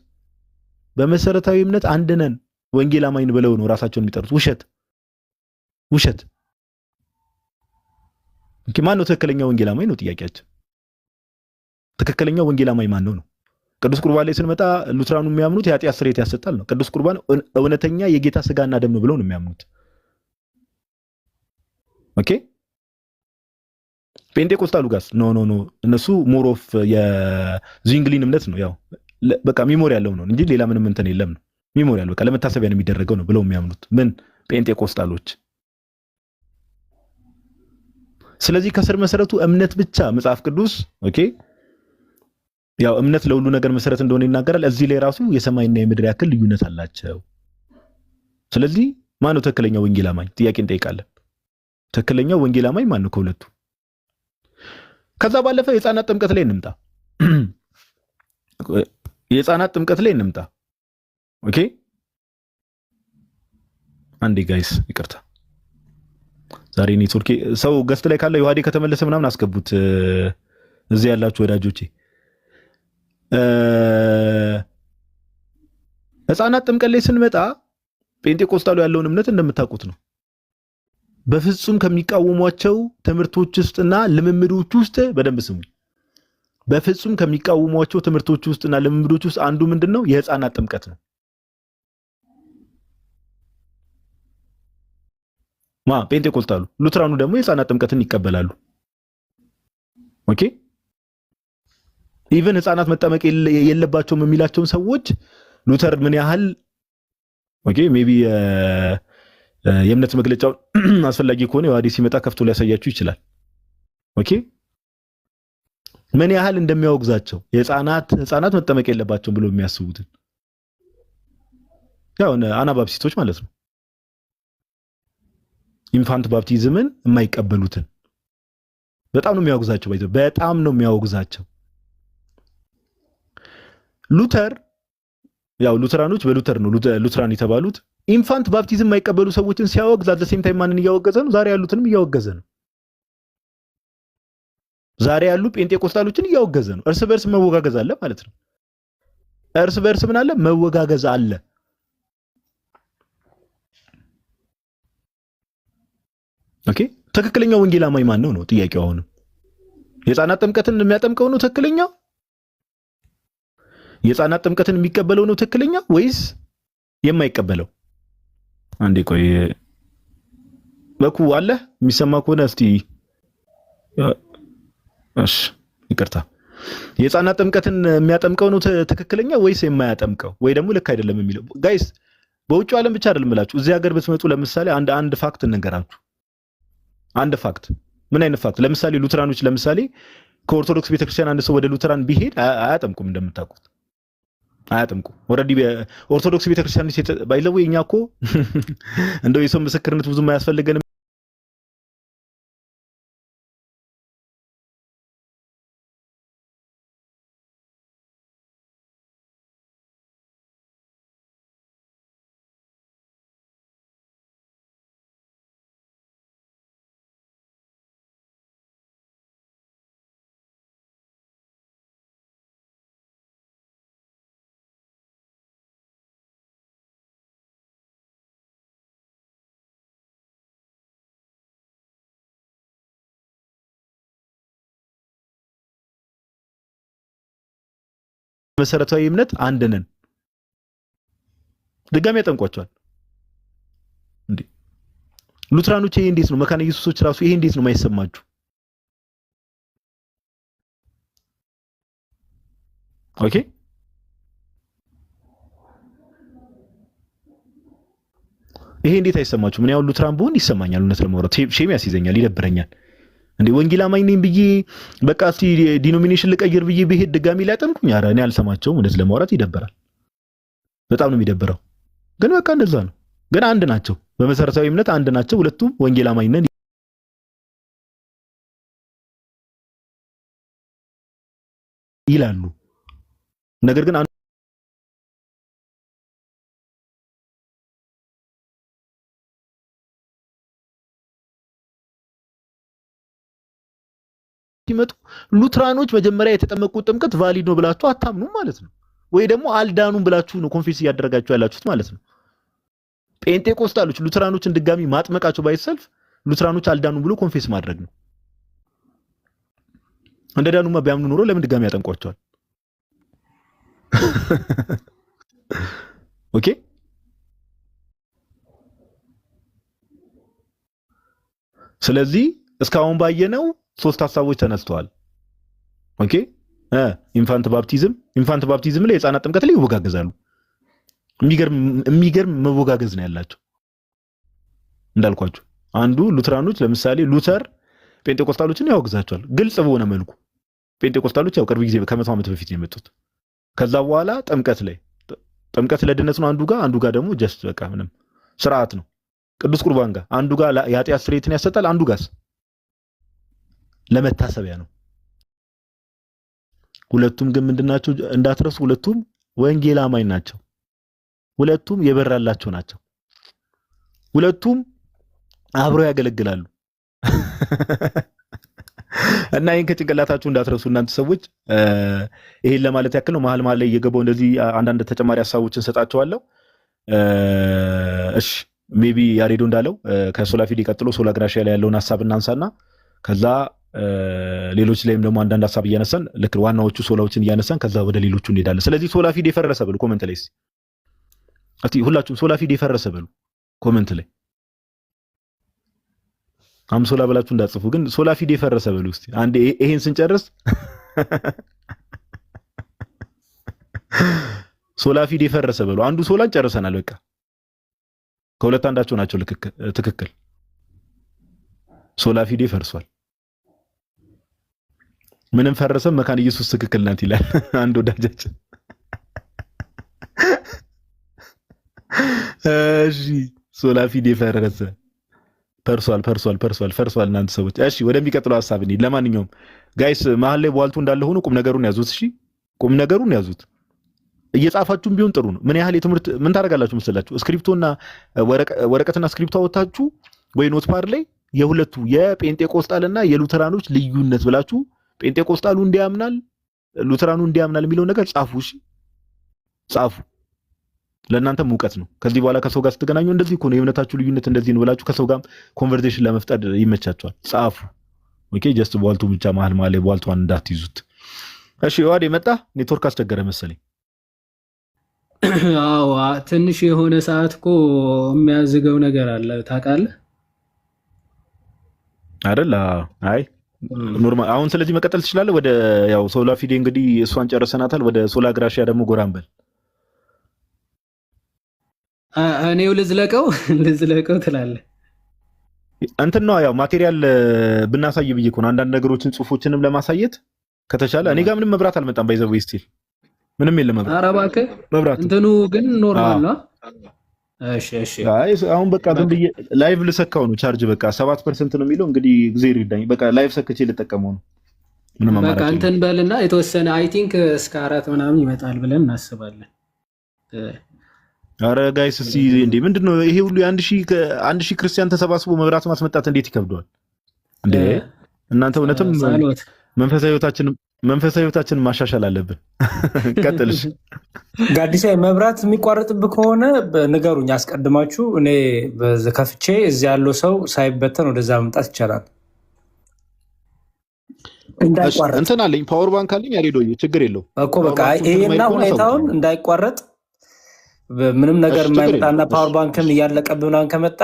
በመሰረታዊ እምነት አንድ ነን ወንጌል አማኝ ብለው ነው ራሳቸውን የሚጠሩት። ውሸት። ማን ነው ትክክለኛ ወንጌል አማኝ ነው ጥያቄያችን። ትክክለኛ ወንጌል አማኝ ማን ነው? ቅዱስ ቁርባን ላይ ስንመጣ ሉተራኑ የሚያምኑት የኃጢአት ስርየት ያሰጣል ነው። ቅዱስ ቁርባን እውነተኛ የጌታ ስጋና ደም ብለው ነው የሚያምኑት። ኦኬ ጴንጤቆስጣሉ ጋር ኖ እነሱ ሞር ኦፍ የዚንግሊን እምነት ነው። ያው በቃ ሚሞሪ ያለው ነው እንጂ ሌላ ምንም እንትን የለም ነው። ሚሞሪ ያለው በቃ ለመታሰቢያ ነው የሚደረገው ነው ብለው የሚያምኑት ምን ጴንጤቆስጣሎች። ስለዚህ ከስር መሰረቱ እምነት ብቻ መጽሐፍ ቅዱስ ኦኬ ያው እምነት ለሁሉ ነገር መሰረት እንደሆነ ይናገራል። እዚህ ላይ ራሱ የሰማይና የምድር ያክል ልዩነት አላቸው። ስለዚህ ማን ነው ትክክለኛ ወንጌል አማኝ? ጥያቄ እንጠይቃለን። ትክክለኛው ወንጌል አማኝ ማን ነው ከሁለቱ? ከዛ ባለፈ የሕፃናት ጥምቀት ላይ እንምጣ። የሕፃናት ጥምቀት ላይ እንምጣ። ኦኬ አንዴ ጋይስ ይቅርታ፣ ዛሬ ኔትወርክ ሰው ገስት ላይ ካለ ዮሐዴ ከተመለሰ ምናምን አስገቡት። እዚህ ያላችሁ ወዳጆቼ ሕፃናት ጥምቀት ላይ ስንመጣ ጴንጤቆስጣሉ ያለውን እምነት እንደምታውቁት ነው። በፍጹም ከሚቃወሟቸው ትምህርቶች ውስጥና ልምምዶች ውስጥ በደንብ ስሙ። በፍጹም ከሚቃወሟቸው ትምህርቶች ውስጥና ልምምዶች ውስጥ አንዱ ምንድነው? የሕፃናት ጥምቀት ነው። ጴንጤቆስጣሉ። ሉተራኑ ደግሞ የሕፃናት ጥምቀትን ይቀበላሉ። ኦኬ ኢቭን ሕፃናት መጠመቅ የለባቸውም የሚላቸውን ሰዎች ሉተር ምን ያህል ኦኬ ሜቢ የእምነት መግለጫው አስፈላጊ ከሆነ ዮሐዴ ሲመጣ ከፍቶ ሊያሳያችሁ ይችላል። ኦኬ ምን ያህል እንደሚያወግዛቸው ሕፃናት መጠመቅ የለባቸውም ብሎ የሚያስቡትን ያው አናባፕቲስቶች ማለት ነው። ኢንፋንት ባፕቲዝምን የማይቀበሉትን በጣም ነው የሚያወግዛቸው። በጣም ነው የሚያወግዛቸው። ሉተር ያው ሉተራኖች በሉተር ነው ሉተራን የተባሉት። ኢንፋንት ባፕቲዝም የማይቀበሉ ሰዎችን ሲያወግዝ አት ዘ ሴም ታይም ማንን እያወገዘ ነው? ዛሬ ያሉትንም እያወገዘ ነው። ዛሬ ያሉ ጴንጤቆስጣሎችን እያወገዘ ነው። እርስ በርስ መወጋገዝ አለ ማለት ነው። እርስ በርስ ምን አለ? መወጋገዝ አለ። ኦኬ ትክክለኛው ወንጌል አማኝ ማን ነው ጥያቄው። አሁንም የሕፃናት ጥምቀትን የሚያጠምቀው ነው ትክክለኛ? የሕፃናት ጥምቀትን የሚቀበለው ነው ትክክለኛ ወይስ የማይቀበለው? አንዴ ቆይ በኩ አለ የሚሰማ ከሆነ እስቲ እሺ ይቅርታ። የሕፃናት ጥምቀትን የሚያጠምቀው ነው ትክክለኛ ወይስ የማያጠምቀው ወይ ደግሞ ልክ አይደለም የሚለው? ጋይስ በውጭው ዓለም ብቻ አይደለም እላችሁ፣ እዚህ ሀገር ብትመጡ ለምሳሌ አንድ ፋክት እንንገራችሁ። አንድ ፋክት። ምን አይነት ፋክት? ለምሳሌ ሉተራኖች ለምሳሌ ከኦርቶዶክስ ቤተክርስቲያን አንድ ሰው ወደ ሉተራን ቢሄድ አያጠምቁም። እንደምታውቁት አያጠምቁም። ኦልሬዲ ኦርቶዶክስ ቤተክርስቲያን ባይለው እኛ እኮ እንደው የሰው ምስክርነት ብዙም አያስፈልገንም። መሰረታዊ እምነት አንድ ነን። ድጋሚ ያጠምቋቸዋል እንዴ ሉትራኖች? ይሄ እንዴት ነው? መካነ ኢየሱሶች ራሱ ይሄ እንዴት ነው የማይሰማችሁ? ኦኬ ይሄ እንዴት አይሰማችሁ? ምን ያው ሉትራን ብሆን ይሰማኛል። እውነት ለማውራት ሼም ያስይዘኛል፣ ይደብረኛል። እንዴ ወንጌል አማኝ ነኝ ብዬ በቃ እስቲ ዲኖሚኔሽን ልቀይር ብዬ ብሄድ ድጋሚ ሊያጠምቁኝ? ኧረ እኔ አልሰማቸውም። እውነት ለማውራት ይደብራል፣ በጣም ነው የሚደብረው። ግን በቃ እንደዛ ነው። ግን አንድ ናቸው፣ በመሰረታዊ እምነት አንድ ናቸው። ሁለቱም ወንጌል አማኝ ነን ይላሉ። ነገር ግን ሲመጡ ሉትራኖች መጀመሪያ የተጠመቁት ጥምቀት ቫሊድ ነው ብላችሁ አታምኑም ማለት ነው። ወይ ደግሞ አልዳኑም ብላችሁ ነው ኮንፌስ እያደረጋችሁ ያላችሁት ማለት ነው። ጴንጤቆስታሎች ሉትራኖችን ድጋሚ ማጥመቃቸው ባይሰልፍ ሉትራኖች አልዳኑም ብሎ ኮንፌስ ማድረግ ነው። እንደ ዳኑማ ቢያምኑ ኖሮ ለምን ድጋሚ ያጠምቋቸዋል? ኦኬ ስለዚህ እስካሁን ባየነው ሶስት ሐሳቦች ተነስተዋል። ኦኬ ኢንፋንት ባፕቲዝም ላይ የሕፃናት ጥምቀት ላይ ይወጋገዛሉ። የሚገርም መወጋገዝ ነው ያላቸው። እንዳልኳችሁ አንዱ ሉትራኖች ለምሳሌ ሉተር ጴንጤቆስታሎችን ያወግዛቸዋል ግልጽ በሆነ መልኩ። ጴንጤቆስታሎች ያው ቅርብ ጊዜ ከመቶ ዓመት በፊት ነው የመጡት። ከዛ በኋላ ጥምቀት ለድነት ነው አንዱ ጋር ደግሞ ጀስት በቃ ምንም ስርዓት ነው። ቅዱስ ቁርባን ጋር አንዱ ጋር የኃጢአት ስርየትን ያሰጣል፣ አንዱ ጋር ለመታሰቢያ ነው። ሁለቱም ግን ምንድናቸው እንዳትረሱ፣ ሁለቱም ወንጌል አማኝ ናቸው። ሁለቱም የበራላቸው ናቸው። ሁለቱም አብረው ያገለግላሉ። እና ይሄን ከጭንቅላታችሁ እንዳትረሱ እናንተ ሰዎች። ይሄን ለማለት ያክል ነው። መሀል ላይ እየገባው እንደዚህ አንዳንድ ተጨማሪ ሐሳቦችን ሰጣቸዋለሁ። እሺ ሜቢ ያሬዶ እንዳለው ከሶላ ፊዴ ቀጥሎ ሶላ ግራሺያ ላይ ያለውን ሐሳብ እናንሳና ከዛ ሌሎች ላይም ደግሞ አንዳንድ ሐሳብ እያነሳን ልክ ዋናዎቹ ሶላዎችን እያነሳን ከዛ ወደ ሌሎቹ እንሄዳለን። ስለዚህ ሶላ ፊዴ ፈረሰ በሉ ኮሜንት ላይ እስቲ ሁላችሁም ሶላ ፊዴ ፈረሰ በሉ ኮሜንት ላይ። አምሶላ ብላችሁ እንዳጽፉ ግን ሶላ ፊዴ ፈረሰ በሉ እስቲ አንዴ። ይሄን ስንጨርስ ሶላ ፊዴ ፈረሰ በሉ። አንዱ ሶላን ጨርሰናል። በቃ ከሁለት አንዳቸው ናቸው ትክክል። ሶላ ፊዴ ፈርሷል። ምንም ፈረሰም መካነ ኢየሱስ ትክክል ናት ይላል አንድ ወዳጃችን። እሺ ሶላ ፊዴ ፈረሰ ፈርሷል እናንተ ሰዎች። እሺ ወደሚቀጥለው ሐሳብ እንሂድ። ለማንኛውም ጋይስ መሀል ላይ ቧልቱ እንዳለ ሆኖ ቁም ነገሩን ያዙት። እሺ ቁም ነገሩን ያዙት። እየጻፋችሁም ቢሆን ጥሩ ነው። ምን ያህል የትምህርት ምን ታደርጋላችሁ መሰላችሁ? ስክሪፕቶና ወረቀትና ስክሪፕቶ አወጣችሁ ወይ ኖትፓድ ላይ የሁለቱ የጴንጤቆስጣልና የሉተራኖች ልዩነት ብላችሁ ጴንጤቆስጣሉ እንዲያምናል ሉተራኑ እንዲያምናል የሚለው ነገር ጻፉ። እሺ ጻፉ። ለእናንተ ሙቀት ነው። ከዚህ በኋላ ከሰው ጋር ስትገናኙ እንደዚህ እኮ ነው የእምነታችሁ ልዩነት እንደዚህ ነው ብላችሁ ከሰው ጋር ኮንቨርሴሽን ለመፍጠር ይመቻችኋል። ጻፉ። ኦኬ ጀስት ቧልቱ ብቻ መሀል መሀል ላይ ቧልቷን እንዳትይዙት። እሺ ዮሐዴ መጣ። ኔትወርክ አስቸገረ መሰለኝ። አዎ ትንሽ የሆነ ሰዓት እኮ የሚያዝገው ነገር አለ ታውቃለህ አይደል? አይ ኖርማል። አሁን ስለዚህ መቀጠል ትችላለህ። ወደ ያው ሶላ ፊዴ እንግዲህ እሷን ጨርሰናታል። ወደ ሶላ ግራሺያ ደግሞ ጎራምበል እኔው ልዝለቀው ትላለህ። እንትን ነው ያው ማቴሪያል ብናሳይ ብዬ እኮ ነው። አንዳንድ ነገሮችን ጽሁፎችንም ለማሳየት ከተቻለ እኔ ጋር ምንም መብራት አልመጣም። ባይዘው ስቲል ምንም የለም መብራት። ኧረ እባክህ መብራት እንትኑ ግን ኖርማል ነው። እሺ አይ አሁን በቃ ዝም ብዬ ላይቭ ልሰካው ነው። ቻርጅ በቃ 7% ነው የሚለው እንግዲህ ጊዜ ይርዳኝ። በቃ ላይቭ ሰክቼ ልጠቀመው ነው። ምንም አማራጭ በቃ እንትን በልና የተወሰነ አይ ቲንክ እስከ 4 ምናምን ይመጣል ብለን እናስባለን። አረ ጋይስ እስቲ እንዴ ምንድነው ይሄ ሁሉ አንድ ሺህ ክርስቲያን ተሰባስቦ መብራት ማስመጣት እንዴት ይከብደዋል እንዴ? እናንተ እውነትም መንፈሳዊ ህይወታችንን ማሻሻል አለብን። ቀጥልሽ ጋዲሳ። መብራት የሚቋረጥብህ ከሆነ ንገሩኝ አስቀድማችሁ። እኔ ከፍቼ እዚህ ያለው ሰው ሳይበተን ወደዛ መምጣት ይቻላል። እንዳይቋረጥ እንትን አለኝ፣ ፓወር ባንክ አለኝ። ያሬዶዬ ችግር የለው እኮ በቃ ይሄና ሁኔታውን እንዳይቋረጥ ምንም ነገር የማይመጣና ፓወር ባንክም እያለቀብህ ምናምን ከመጣ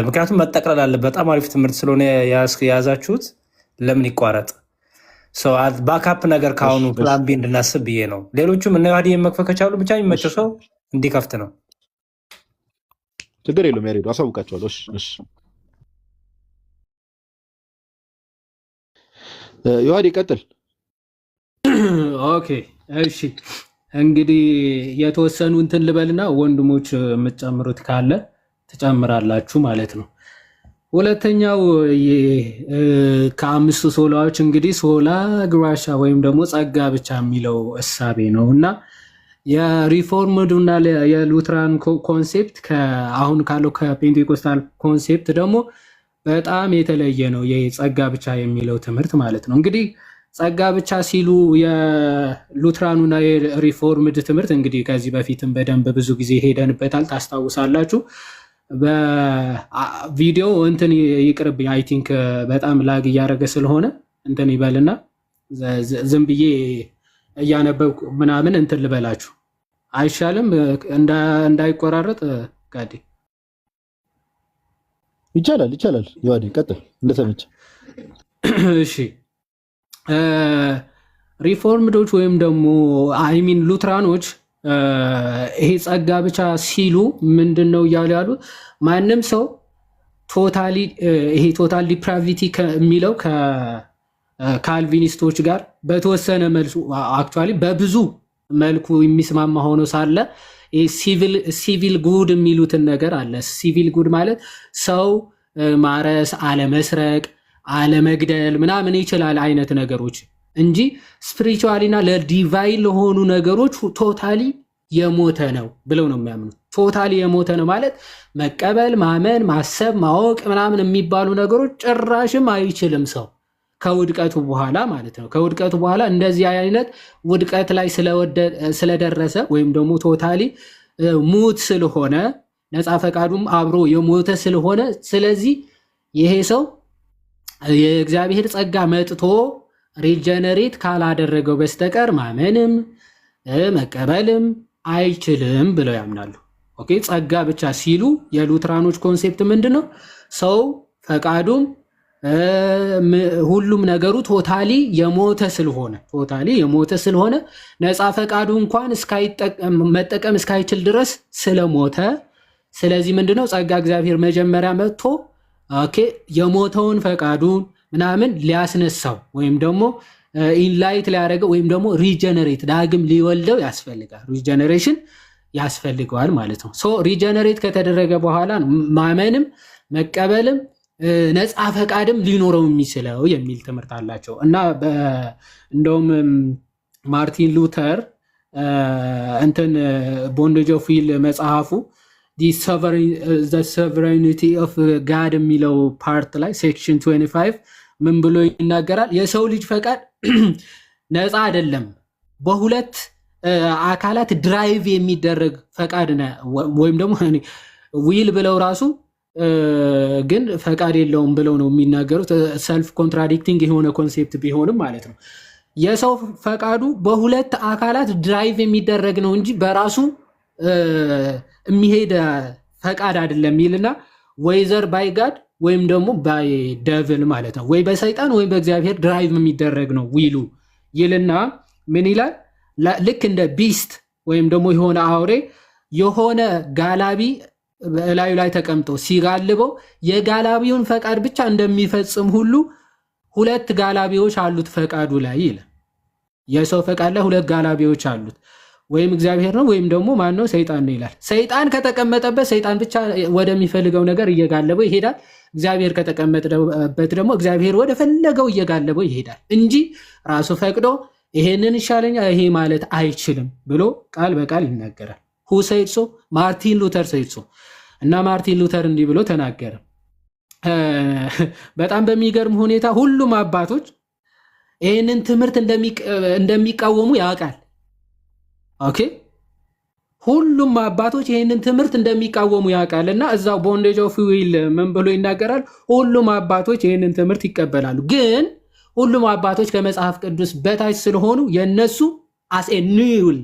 ምክንያቱም መጠቅለል አለ። በጣም አሪፍ ትምህርት ስለሆነ የያዛችሁት ለምን ይቋረጥ? ባካፕ ነገር ከአሁኑ ፕላን ቢ እንድናስብ ብዬ ነው። ሌሎቹም እነ ዮሐዴ መክፈት ከቻሉ ብቻ የሚመቸው ሰው እንዲከፍት ነው። ችግር የለውም። ያሬዶ አሳውቃቸዋለሁ። እሺ ዮሐዴ ቀጥል። ኦኬ እሺ እንግዲህ የተወሰኑ እንትን ልበልና ወንድሞች የምትጨምሩት ካለ ትጨምራላችሁ ማለት ነው። ሁለተኛው ከአምስቱ ሶላዎች እንግዲህ ሶላ ግራሻ ወይም ደግሞ ጸጋ ብቻ የሚለው እሳቤ ነው እና የሪፎርምድ እና የሉትራን ኮንሴፕት አሁን ካለው ከፔንቴኮስታል ኮንሴፕት ደግሞ በጣም የተለየ ነው። የጸጋ ብቻ የሚለው ትምህርት ማለት ነው። እንግዲህ ጸጋ ብቻ ሲሉ የሉትራኑና የሪፎርምድ ትምህርት እንግዲህ ከዚህ በፊትም በደንብ ብዙ ጊዜ ሄደንበታል፣ ታስታውሳላችሁ። በቪዲዮ እንትን ይቅርብኝ፣ አይ ቲንክ በጣም ላግ እያደረገ ስለሆነ እንትን ይበልና ዝም ብዬ እያነበብኩ ምናምን እንትን ልበላችሁ አይሻልም? እንዳይቆራረጥ ጋዴ። ይቻላል። ዮሐዴ ቀጥል እንደተመቸ። እሺ ሪፎርምዶች ወይም ደግሞ አይሚን ሉትራኖች ይሄ ጸጋ ብቻ ሲሉ ምንድን ነው እያሉ ያሉ? ማንም ሰው ይሄ ቶታል ዲፕራቪቲ የሚለው ከካልቪኒስቶች ጋር በተወሰነ መልኩ አክቹዋሊ በብዙ መልኩ የሚስማማ ሆኖ ሳለ ሲቪል ጉድ የሚሉትን ነገር አለ። ሲቪል ጉድ ማለት ሰው ማረስ፣ አለመስረቅ፣ አለመግደል ምናምን ይችላል አይነት ነገሮች እንጂ ስፒሪቹዋሊና ለዲቫይን ለሆኑ ነገሮች ቶታሊ የሞተ ነው ብለው ነው የሚያምኑት። ቶታሊ የሞተ ነው ማለት መቀበል፣ ማመን፣ ማሰብ፣ ማወቅ ምናምን የሚባሉ ነገሮች ጭራሽም አይችልም ሰው ከውድቀቱ በኋላ ማለት ነው። ከውድቀቱ በኋላ እንደዚህ አይነት ውድቀት ላይ ስለደረሰ ወይም ደግሞ ቶታሊ ሙት ስለሆነ ነፃ ፈቃዱም አብሮ የሞተ ስለሆነ ስለዚህ ይሄ ሰው የእግዚአብሔር ጸጋ መጥቶ ሪጀነሬት ካላደረገው በስተቀር ማመንም መቀበልም አይችልም ብለው ያምናሉ። ኦኬ ጸጋ ብቻ ሲሉ የሉትራኖች ኮንሴፕት ምንድን ነው? ሰው ፈቃዱም ሁሉም ነገሩ ቶታሊ የሞተ ስለሆነ ነፃ ፈቃዱ እንኳን መጠቀም እስካይችል ድረስ ስለሞተ፣ ስለዚህ ምንድነው ጸጋ እግዚአብሔር መጀመሪያ መጥቶ ኦኬ የሞተውን ፈቃዱን ምናምን ሊያስነሳው ወይም ደግሞ ኢንላይት ሊያደርገው ወይም ደግሞ ሪጀነሬት ዳግም ሊወልደው ያስፈልጋል። ሪጀነሬሽን ያስፈልገዋል ማለት ነው። ሶ ሪጀነሬት ከተደረገ በኋላ ማመንም መቀበልም ነፃ ፈቃድም ሊኖረው የሚችለው የሚል ትምህርት አላቸው እና እንደውም ማርቲን ሉተር እንትን ቦንዴጅ ኦፍ ዊል መጽሐፉ ሶቨሬኒቲ ኦፍ ጋድ የሚለው ፓርት ላይ ሴክሽን 25 ምን ብሎ ይናገራል? የሰው ልጅ ፈቃድ ነፃ አይደለም፣ በሁለት አካላት ድራይቭ የሚደረግ ፈቃድ ወይም ደግሞ ዊል ብለው ራሱ ግን ፈቃድ የለውም ብለው ነው የሚናገሩት። ሰልፍ ኮንትራዲክቲንግ የሆነ ኮንሴፕት ቢሆንም ማለት ነው። የሰው ፈቃዱ በሁለት አካላት ድራይቭ የሚደረግ ነው እንጂ በራሱ የሚሄድ ፈቃድ አይደለም ይልና ወይዘር ባይ ጋድ ወይም ደግሞ ባይ ደቭል ማለት ነው፣ ወይ በሰይጣን ወይ በእግዚአብሔር ድራይቭ የሚደረግ ነው ዊሉ ይልና ምን ይላል? ልክ እንደ ቢስት ወይም ደግሞ የሆነ አውሬ የሆነ ጋላቢ በላዩ ላይ ተቀምጦ ሲጋልበው የጋላቢውን ፈቃድ ብቻ እንደሚፈጽም ሁሉ ሁለት ጋላቢዎች አሉት ፈቃዱ ላይ ይላል። የሰው ፈቃድ ላይ ሁለት ጋላቢዎች አሉት፣ ወይም እግዚአብሔር ነው ወይም ደግሞ ማን ነው? ሰይጣን ነው ይላል። ሰይጣን ከተቀመጠበት ሰይጣን ብቻ ወደሚፈልገው ነገር እየጋለበው ይሄዳል። እግዚአብሔር ከተቀመጠበት ደግሞ እግዚአብሔር ወደ ፈለገው እየጋለበው ይሄዳል እንጂ ራሱ ፈቅዶ ይሄንን ይሻለኛል ይሄ ማለት አይችልም ብሎ ቃል በቃል ይናገራል። ሁ ሰይድ ሶ? ማርቲን ሉተር ሰይድ ሶ። እና ማርቲን ሉተር እንዲህ ብሎ ተናገረ። በጣም በሚገርም ሁኔታ ሁሉም አባቶች ይህንን ትምህርት እንደሚቃወሙ ያውቃል። ኦኬ፣ ሁሉም አባቶች ይህንን ትምህርት እንደሚቃወሙ ያውቃል እና እዛው ቦንዴጅ ኦፍ ዊል ምን ብሎ ይናገራል? ሁሉም አባቶች ይህንን ትምህርት ይቀበላሉ። ግን ሁሉም አባቶች ከመጽሐፍ ቅዱስ በታች ስለሆኑ የነሱ አስ ኤ ኒል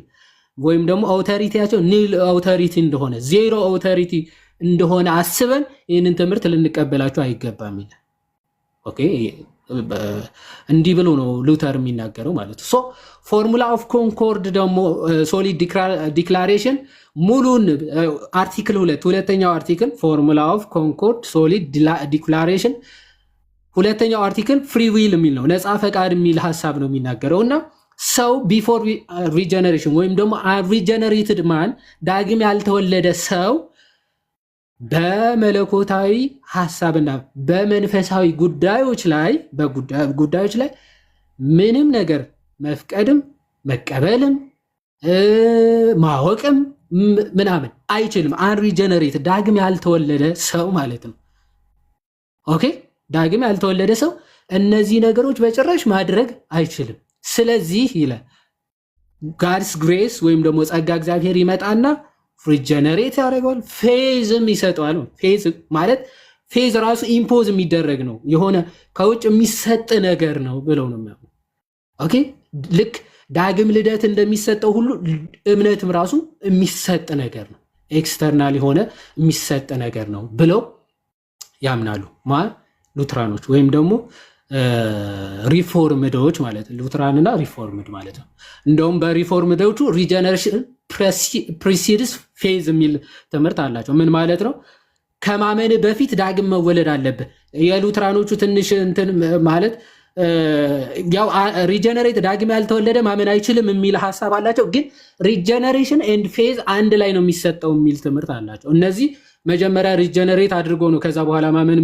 ወይም ደግሞ አውቶሪቲያቸው ኒል አውቶሪቲ እንደሆነ ዜሮ አውቶሪቲ እንደሆነ አስበን ይህንን ትምህርት ልንቀበላቸው አይገባም ይላል። ኦኬ፣ እንዲህ ብሎ ነው ሉተር የሚናገረው ማለት ነው። ፎርሙላ ኦፍ ኮንኮርድ ደግሞ ሶሊድ ዲክላሬሽን ሙሉን አርቲክል ሁለተኛው አርቲክል ፎርሙላ ኦፍ ኮንኮርድ ሶሊድ ዲክላሬሽን ሁለተኛው አርቲክል ፍሪ ዊል የሚል ነው፣ ነፃ ፈቃድ የሚል ሀሳብ ነው የሚናገረው እና ሰው ቢፎር ሪጀነሬሽን ወይም ደግሞ ሪጀነሬትድ ማን ዳግም ያልተወለደ ሰው በመለኮታዊ ሀሳብና በመንፈሳዊ ጉዳዮች ላይ ምንም ነገር መፍቀድም መቀበልም ማወቅም ምናምን አይችልም። አንሪጀነሬት ዳግም ያልተወለደ ሰው ማለት ነው። ኦኬ፣ ዳግም ያልተወለደ ሰው እነዚህ ነገሮች በጭራሽ ማድረግ አይችልም። ስለዚህ ይላል ጋድስ ግሬስ ወይም ደግሞ ጸጋ እግዚአብሔር ይመጣና ሪጀነሬት ያደርገዋል፣ ፌዝም ይሰጠዋል። ፌዝ ማለት ፌዝ ራሱ ኢምፖዝ የሚደረግ ነው፣ የሆነ ከውጭ የሚሰጥ ነገር ነው ብለው ነው የሚያምኑ። ኦኬ፣ ልክ ዳግም ልደት እንደሚሰጠው ሁሉ እምነትም ራሱ የሚሰጥ ነገር ነው፣ ኤክስተርናል የሆነ የሚሰጥ ነገር ነው ብለው ያምናሉ። ሉትራኖች ወይም ደግሞ ሪፎርምዶች ማለት ነው። ሉትራንና ሪፎርምድ ማለት ነው። እንደውም በሪፎርምዶቹ ሪጀነሬሽን ፕሪሲድስ ፌዝ የሚል ትምህርት አላቸው። ምን ማለት ነው? ከማመን በፊት ዳግም መወለድ አለብህ። የሉትራኖቹ ትንሽ እንትን ማለት ያው ሪጀነሬት ዳግም ያልተወለደ ማመን አይችልም የሚል ሀሳብ አላቸው። ግን ሪጀነሬሽን ኤንድ ፌዝ አንድ ላይ ነው የሚሰጠው የሚል ትምህርት አላቸው። እነዚህ መጀመሪያ ሪጀነሬት አድርጎ ነው ከዛ በኋላ ማመን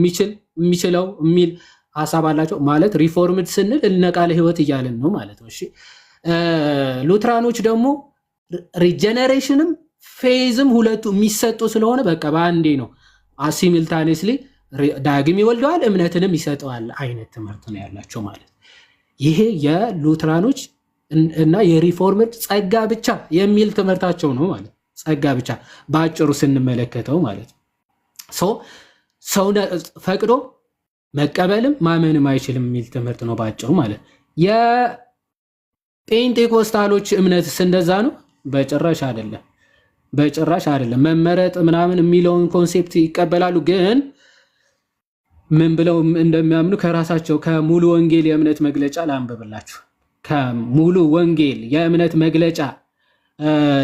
የሚችለው የሚል ሀሳብ አላቸው። ማለት ሪፎርምድ ስንል እልነቃለ ህይወት እያለን ነው ማለት ነው። እሺ፣ ሉትራኖች ደግሞ ሪጀነሬሽንም ፌዝም ሁለቱ የሚሰጡ ስለሆነ በቃ በአንዴ ነው ሲሚልታኔስሊ ዳግም ይወልደዋል እምነትንም ይሰጠዋል አይነት ትምህርት ነው ያላቸው ማለት። ይሄ የሉትራኖች እና የሪፎርምድ ጸጋ ብቻ የሚል ትምህርታቸው ነው ማለት። ጸጋ ብቻ በአጭሩ ስንመለከተው ማለት ሰው ፈቅዶ መቀበልም ማመንም አይችልም የሚል ትምህርት ነው በአጭሩ ማለት። የጴንጤኮስታሎች እምነትስ እንደዛ ነው? በጭራሽ አይደለም፣ በጭራሽ አይደለም። መመረጥ ምናምን የሚለውን ኮንሴፕት ይቀበላሉ፣ ግን ምን ብለው እንደሚያምኑ ከራሳቸው ከሙሉ ወንጌል የእምነት መግለጫ ላንብብላችሁ። ከሙሉ ወንጌል የእምነት መግለጫ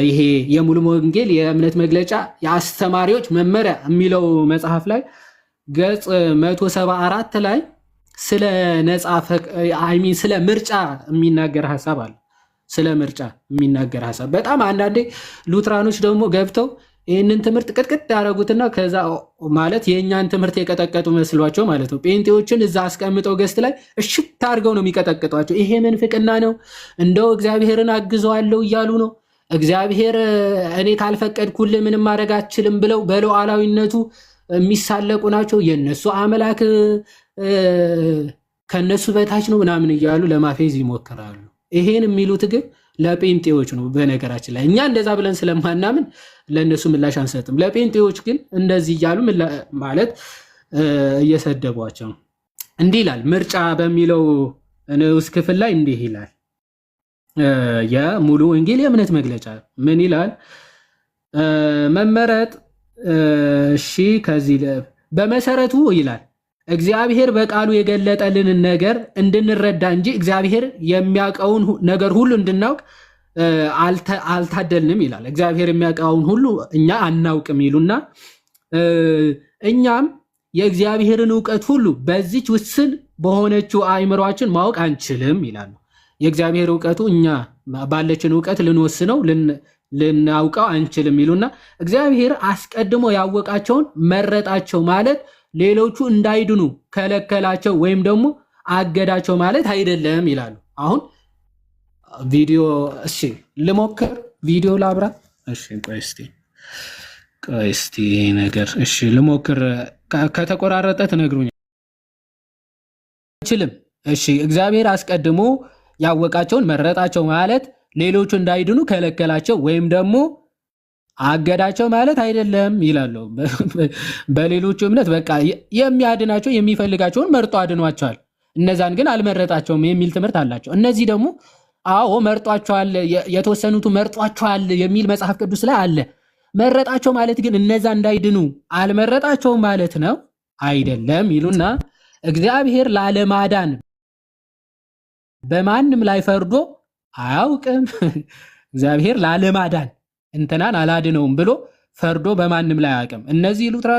ይሄ የሙሉ ወንጌል የእምነት መግለጫ የአስተማሪዎች መመሪያ የሚለው መጽሐፍ ላይ ገጽ 174 ላይ ስለ ነፃ ስለ ምርጫ የሚናገር ሀሳብ አለ። ስለ ምርጫ የሚናገር ሀሳብ በጣም አንዳንዴ ሉትራኖች ደግሞ ገብተው ይህንን ትምህርት ቅጥቅጥ ያደረጉትና ከዛ ማለት የእኛን ትምህርት የቀጠቀጡ መስሏቸው ማለት ነው። ጴንጤዎችን እዛ አስቀምጠው ገስት ላይ እሽት አድርገው ነው የሚቀጠቅጧቸው። ይሄ ምንፍቅና ነው፣ እንደው እግዚአብሔርን አግዘዋለሁ እያሉ ነው። እግዚአብሔር እኔ ካልፈቀድኩልህ ምንም ማድረግ አችልም ብለው በሉዓላዊነቱ የሚሳለቁ ናቸው። የነሱ አምላክ ከነሱ በታች ነው ምናምን እያሉ ለማፌዝ ይሞክራሉ። ይሄን የሚሉት ግን ለጴንጤዎች ነው። በነገራችን ላይ እኛ እንደዛ ብለን ስለማናምን ለእነሱ ምላሽ አንሰጥም። ለጴንጤዎች ግን እንደዚህ እያሉ ማለት እየሰደቧቸው ነው። እንዲህ ይላል ምርጫ በሚለው ንዑስ ክፍል ላይ እንዲህ ይላል። የሙሉ ወንጌል የእምነት መግለጫ ምን ይላል? መመረጥ ከዚህ በመሰረቱ ይላል እግዚአብሔር በቃሉ የገለጠልንን ነገር እንድንረዳ እንጂ እግዚአብሔር የሚያውቀውን ነገር ሁሉ እንድናውቅ አልታደልንም ይላል። እግዚአብሔር የሚያውቀውን ሁሉ እኛ አናውቅም ይሉና እኛም የእግዚአብሔርን እውቀት ሁሉ በዚች ውስን በሆነችው አእምሯችን ማወቅ አንችልም ይላሉ። የእግዚአብሔር እውቀቱ እኛ ባለችን እውቀት ልንወስነው ልናውቀው አንችልም ይሉና እግዚአብሔር አስቀድሞ ያወቃቸውን መረጣቸው ማለት ሌሎቹ እንዳይድኑ ከለከላቸው ወይም ደግሞ አገዳቸው ማለት አይደለም ይላሉ። አሁን ቪዲዮ ልሞክር፣ ቪዲዮ ላብራ። ቆይ እስቲ ነገር ልሞክር። ከተቆራረጠ ትነግሩኝ አይችልም። እግዚአብሔር አስቀድሞ ያወቃቸውን መረጣቸው ማለት ሌሎቹ እንዳይድኑ ከለከላቸው ወይም ደግሞ አገዳቸው ማለት አይደለም ይላሉ። በሌሎቹ እምነት በቃ የሚያድናቸው የሚፈልጋቸውን መርጦ አድኗቸዋል፣ እነዛን ግን አልመረጣቸውም የሚል ትምህርት አላቸው። እነዚህ ደግሞ አዎ መርጧቸዋል፣ የተወሰኑቱ መርጧቸዋል የሚል መጽሐፍ ቅዱስ ላይ አለ። መረጣቸው ማለት ግን እነዛ እንዳይድኑ አልመረጣቸውም ማለት ነው አይደለም ይሉና እግዚአብሔር ላለማዳን በማንም ላይ ፈርዶ አያውቅም። እግዚአብሔር ላለማዳን እንትናን አላድነውም ብሎ ፈርዶ በማንም ላይ አያውቅም። እነዚህ ሉትራ